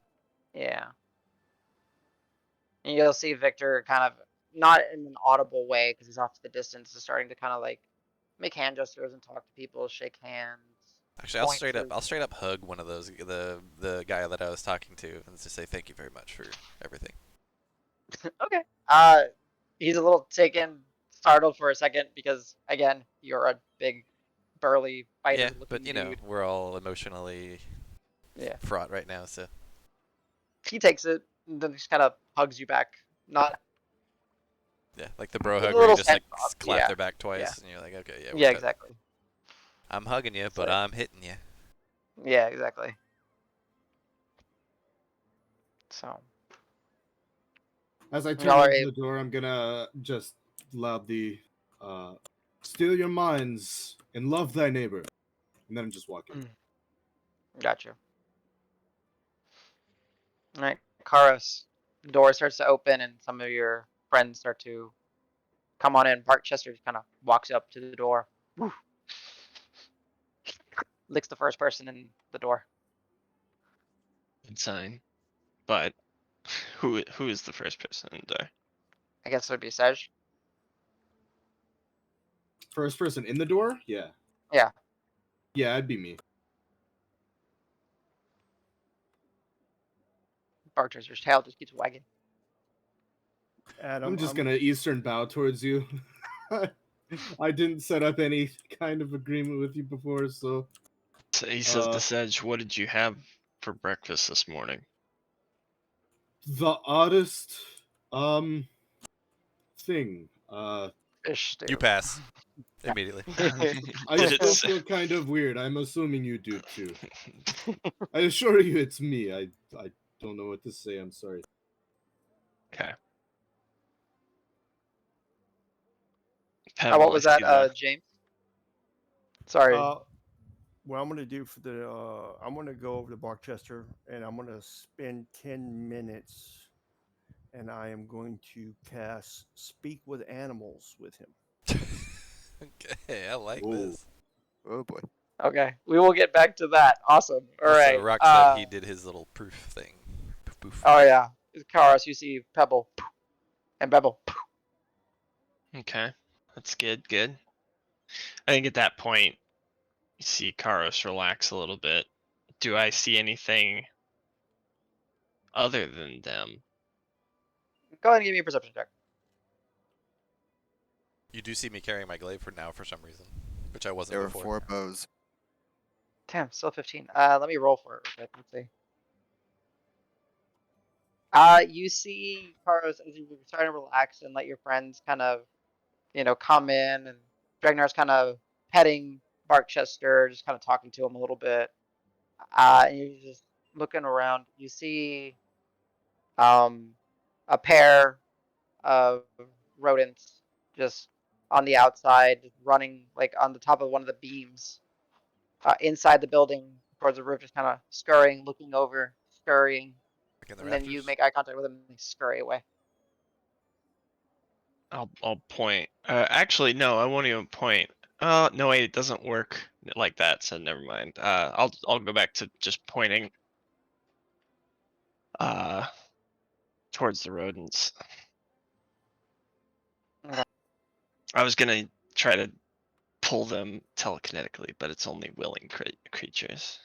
Yeah, and you'll see Victor kind of not in an audible way because he's off to the distance, is starting to kind of like make hand gestures and talk to people, shake hands, Actually, point to. I'll straight up hug one of those the guy that I was talking to and just say thank you very much for everything. Okay. He's a little taken startled for a second because again, you're a big, burly, Yeah, fighter-looking but dude. we're all emotionally Yeah. fraught right now, so He takes it, and then just kind of hugs you back. Not yeah, like the bro with hug a where you little just like standoff. clap Yeah. their back Yeah. twice, and you're like, okay, yeah, we're Yeah. cut. Exactly. I'm hugging you, but So I'm hitting you. yeah. Exactly. So As I turn y'all are into the able. door, I'm gonna just loudly steal your minds and love thy neighbor. And then I'm just walking. Gotcha. All right, Karos. The door starts to open, and some of your friends start to come on in. Barkchester just kind of walks up to the door, woo, licks the first person in the door. Insane. But who is the first person in there? I guess it would be Sej. First person in the door? Yeah. Yeah. Yeah, it'd be me. Barkchester's tail just keeps wagging. Adam, I'm just gonna Eastern bow towards you. I didn't set up any kind of agreement with you before, so So he says to Sedge, "What did you have for breakfast this morning?" the oddest thing. Fish stew. You pass immediately. I Did it still say- feel kind of weird. I'm assuming you do too. I assure you it's me. I don't know what to say. I'm sorry. Okay. What was that, Pebble, James? Sorry. what I'm gonna do for the I'm gonna go over to Barchester and I'm gonna spend 10 minutes and I am going to cast Speak with Animals with him. Okay, I like Oh. this. Oh boy. Okay, we will get back to that. Awesome. All Also, right. Rock said he did his little proof thing. Poof. Oh yeah, Karos. You see Pebble and Bebble. Okay, that's good. Good. I think at that point, you see Karos relax a little bit. Do I see anything other than them? Go ahead and give me a perception check. You do see me carrying my glaive for now for some reason, which I wasn't There were before. 4 bows. Damn, still 15. Let me roll for it real quick. Let's see. You see Karos as you're starting to relax and let your friends kind of, come in, and Dragnar's kind of petting Barkchester, just kind of talking to him a little bit. And you're just looking around. You see um, a pair of rodents just on the outside, just running like on the top of one of the beams inside the building towards the roof, just kind of scurrying, looking over, scurrying, Like in the and then you rafters. make eye contact with them and they scurry away. I'll point. Actually, no, I won't even point. No, wait, it doesn't work like that. So never mind. I'll go back to just pointing. Towards the rodents. Okay. I was gonna try to pull them telekinetically, but it's only willing creatures.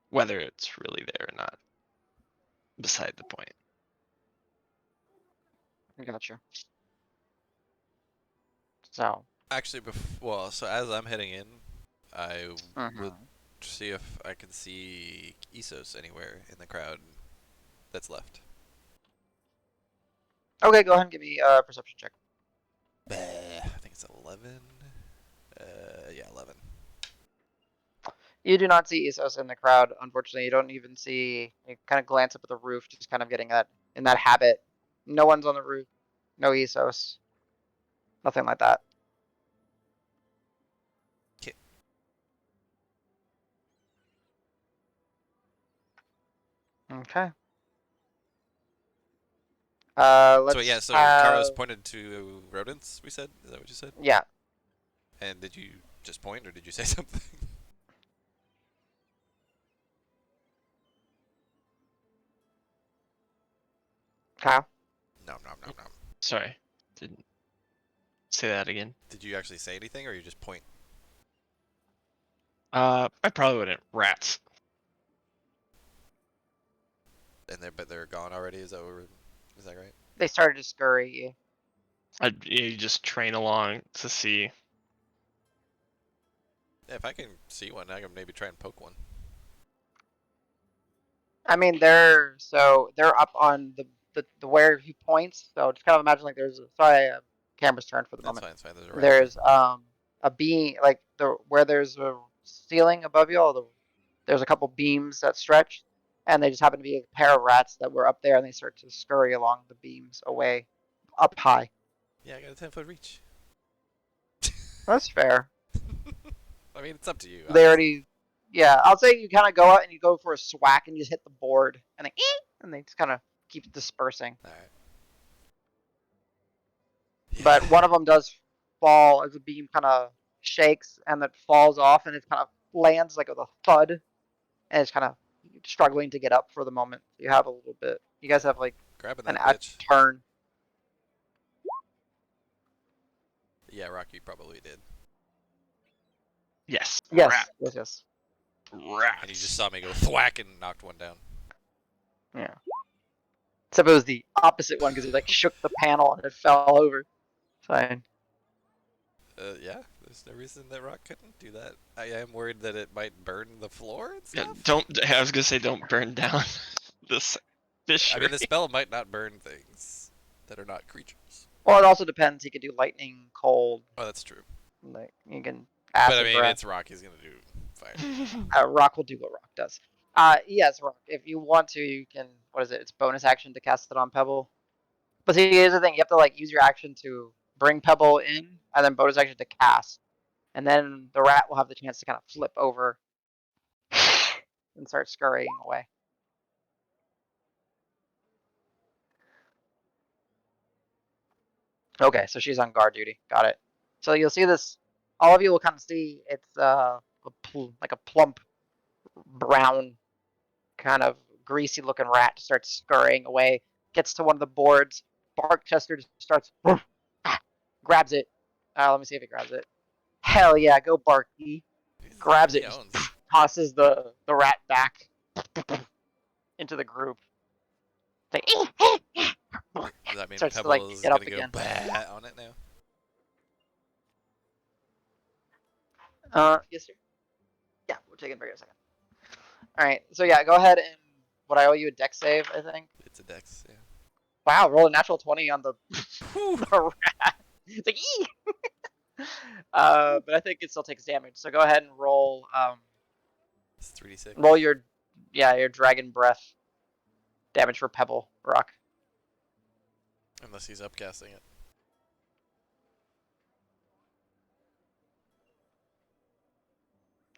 Whether it's really there or not, beside the point. Gotcha. So. Actually, so as I'm heading in, I would Mhm. see if I can see Isos anywhere in the crowd that's left. Okay, go ahead and give me a perception check. I think it's 11. Yeah, 11. You do not see Isos in the crowd, unfortunately. You don't even see. You kind of glance up at the roof, just kind of getting that in that habit. No one's on the roof. No Isos. Nothing like that. Okay. So yeah, Let's so have. Karos pointed to rodents. We said, is that what you said? Yeah. And did you just point, or did you say something? Kyle. No. Sorry, didn't say that again. Did you actually say anything, or you just point? I probably wouldn't. Rats. And but they're gone already. Is that right? They started to scurry you. You just train along to see. Yeah, if I can see one, I can maybe try and poke one. I mean, they're up on the where he points. So just kind of imagine like there's sorry, camera's turned for the That's moment. fine. It's fine. There's a rat. There's a beam like where there's a ceiling above you all. There's a couple beams that stretch, and they just happen to be a pair of rats that were up there, and they start to scurry along the beams away, up high. Yeah, I got a 10-foot reach. That's fair. I mean, it's up to you. They already, yeah. I'll say you kind of go out and you go for a swack and you just hit the board, and they just kind of keep dispersing. All right. But Yeah. one of them does fall as the beam kind of shakes and it falls off and it kind of lands like with a thud, and it's kind of struggling to get up for the moment. You have a little bit. You guys have like Grabbing an that bitch. turn. Yeah, Rocky probably did. Yes. Yes, Rat. yes. Rats. And you just saw me go thwack and knocked one down. Yeah. Except it was the opposite one because it like shook the panel and it fell over. Fine. Yeah, there's no reason that Rock couldn't do that. I am worried that it might burn the floor and Yeah, stuff. I was gonna say don't burn down this fishery. I mean, the spell might not burn things that are not creatures. Well, it also depends. He could do lightning, cold. Oh, that's true. Like you can But acid I mean, breath. it's Rock. He's gonna do fire. Rock will do what Rock does. Yes, Rock. If you want to, you can. What is it? It's bonus action to cast it on Pebble. But see, here's the thing: you have to like use your action to bring Pebble in, and then bonus action to cast, and then the rat will have the chance to kind of flip over and start scurrying away. Okay, so she's on guard duty. Got it. So you'll see this. All of you will kind of see it's like a plump brown kind of greasy looking rat starts scurrying away, gets to one of the boards. Barkchester just starts, grabs it. Let me see if he grabs it. Hell yeah, go Barky. Grabs He it, just owns. tosses the rat back into the group. Like, Does that mean starts to Pebble like is get gonna up go again. bah on it now? Yes, sir. Yeah, we'll take it for a second. All right, so yeah, go ahead and would I owe you a deck save? I think. It's a dex, yeah. Wow, roll a natural 20 on the rat. It's like ee. But I think it still takes damage. So go ahead and roll. It's 3d6. Roll your dragon breath damage for Pebble Rock. Unless he's upcasting it.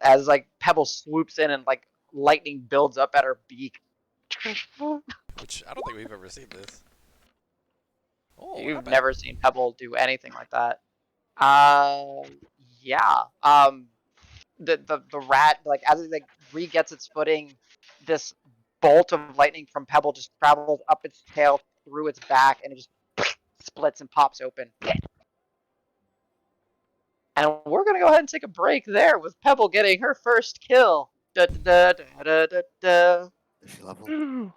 As like Pebble swoops in and like lightning builds up at her beak. Which I don't think we've ever seen this. Oh, You've not bad. never seen Pebble do anything like that. Yeah. The rat, like as it like re-gets its footing, this bolt of lightning from Pebble just travels up its tail through its back and it just splits and pops open. And we're gonna go ahead and take a break there with Pebble getting her first kill. Da da da da da da. Is she level?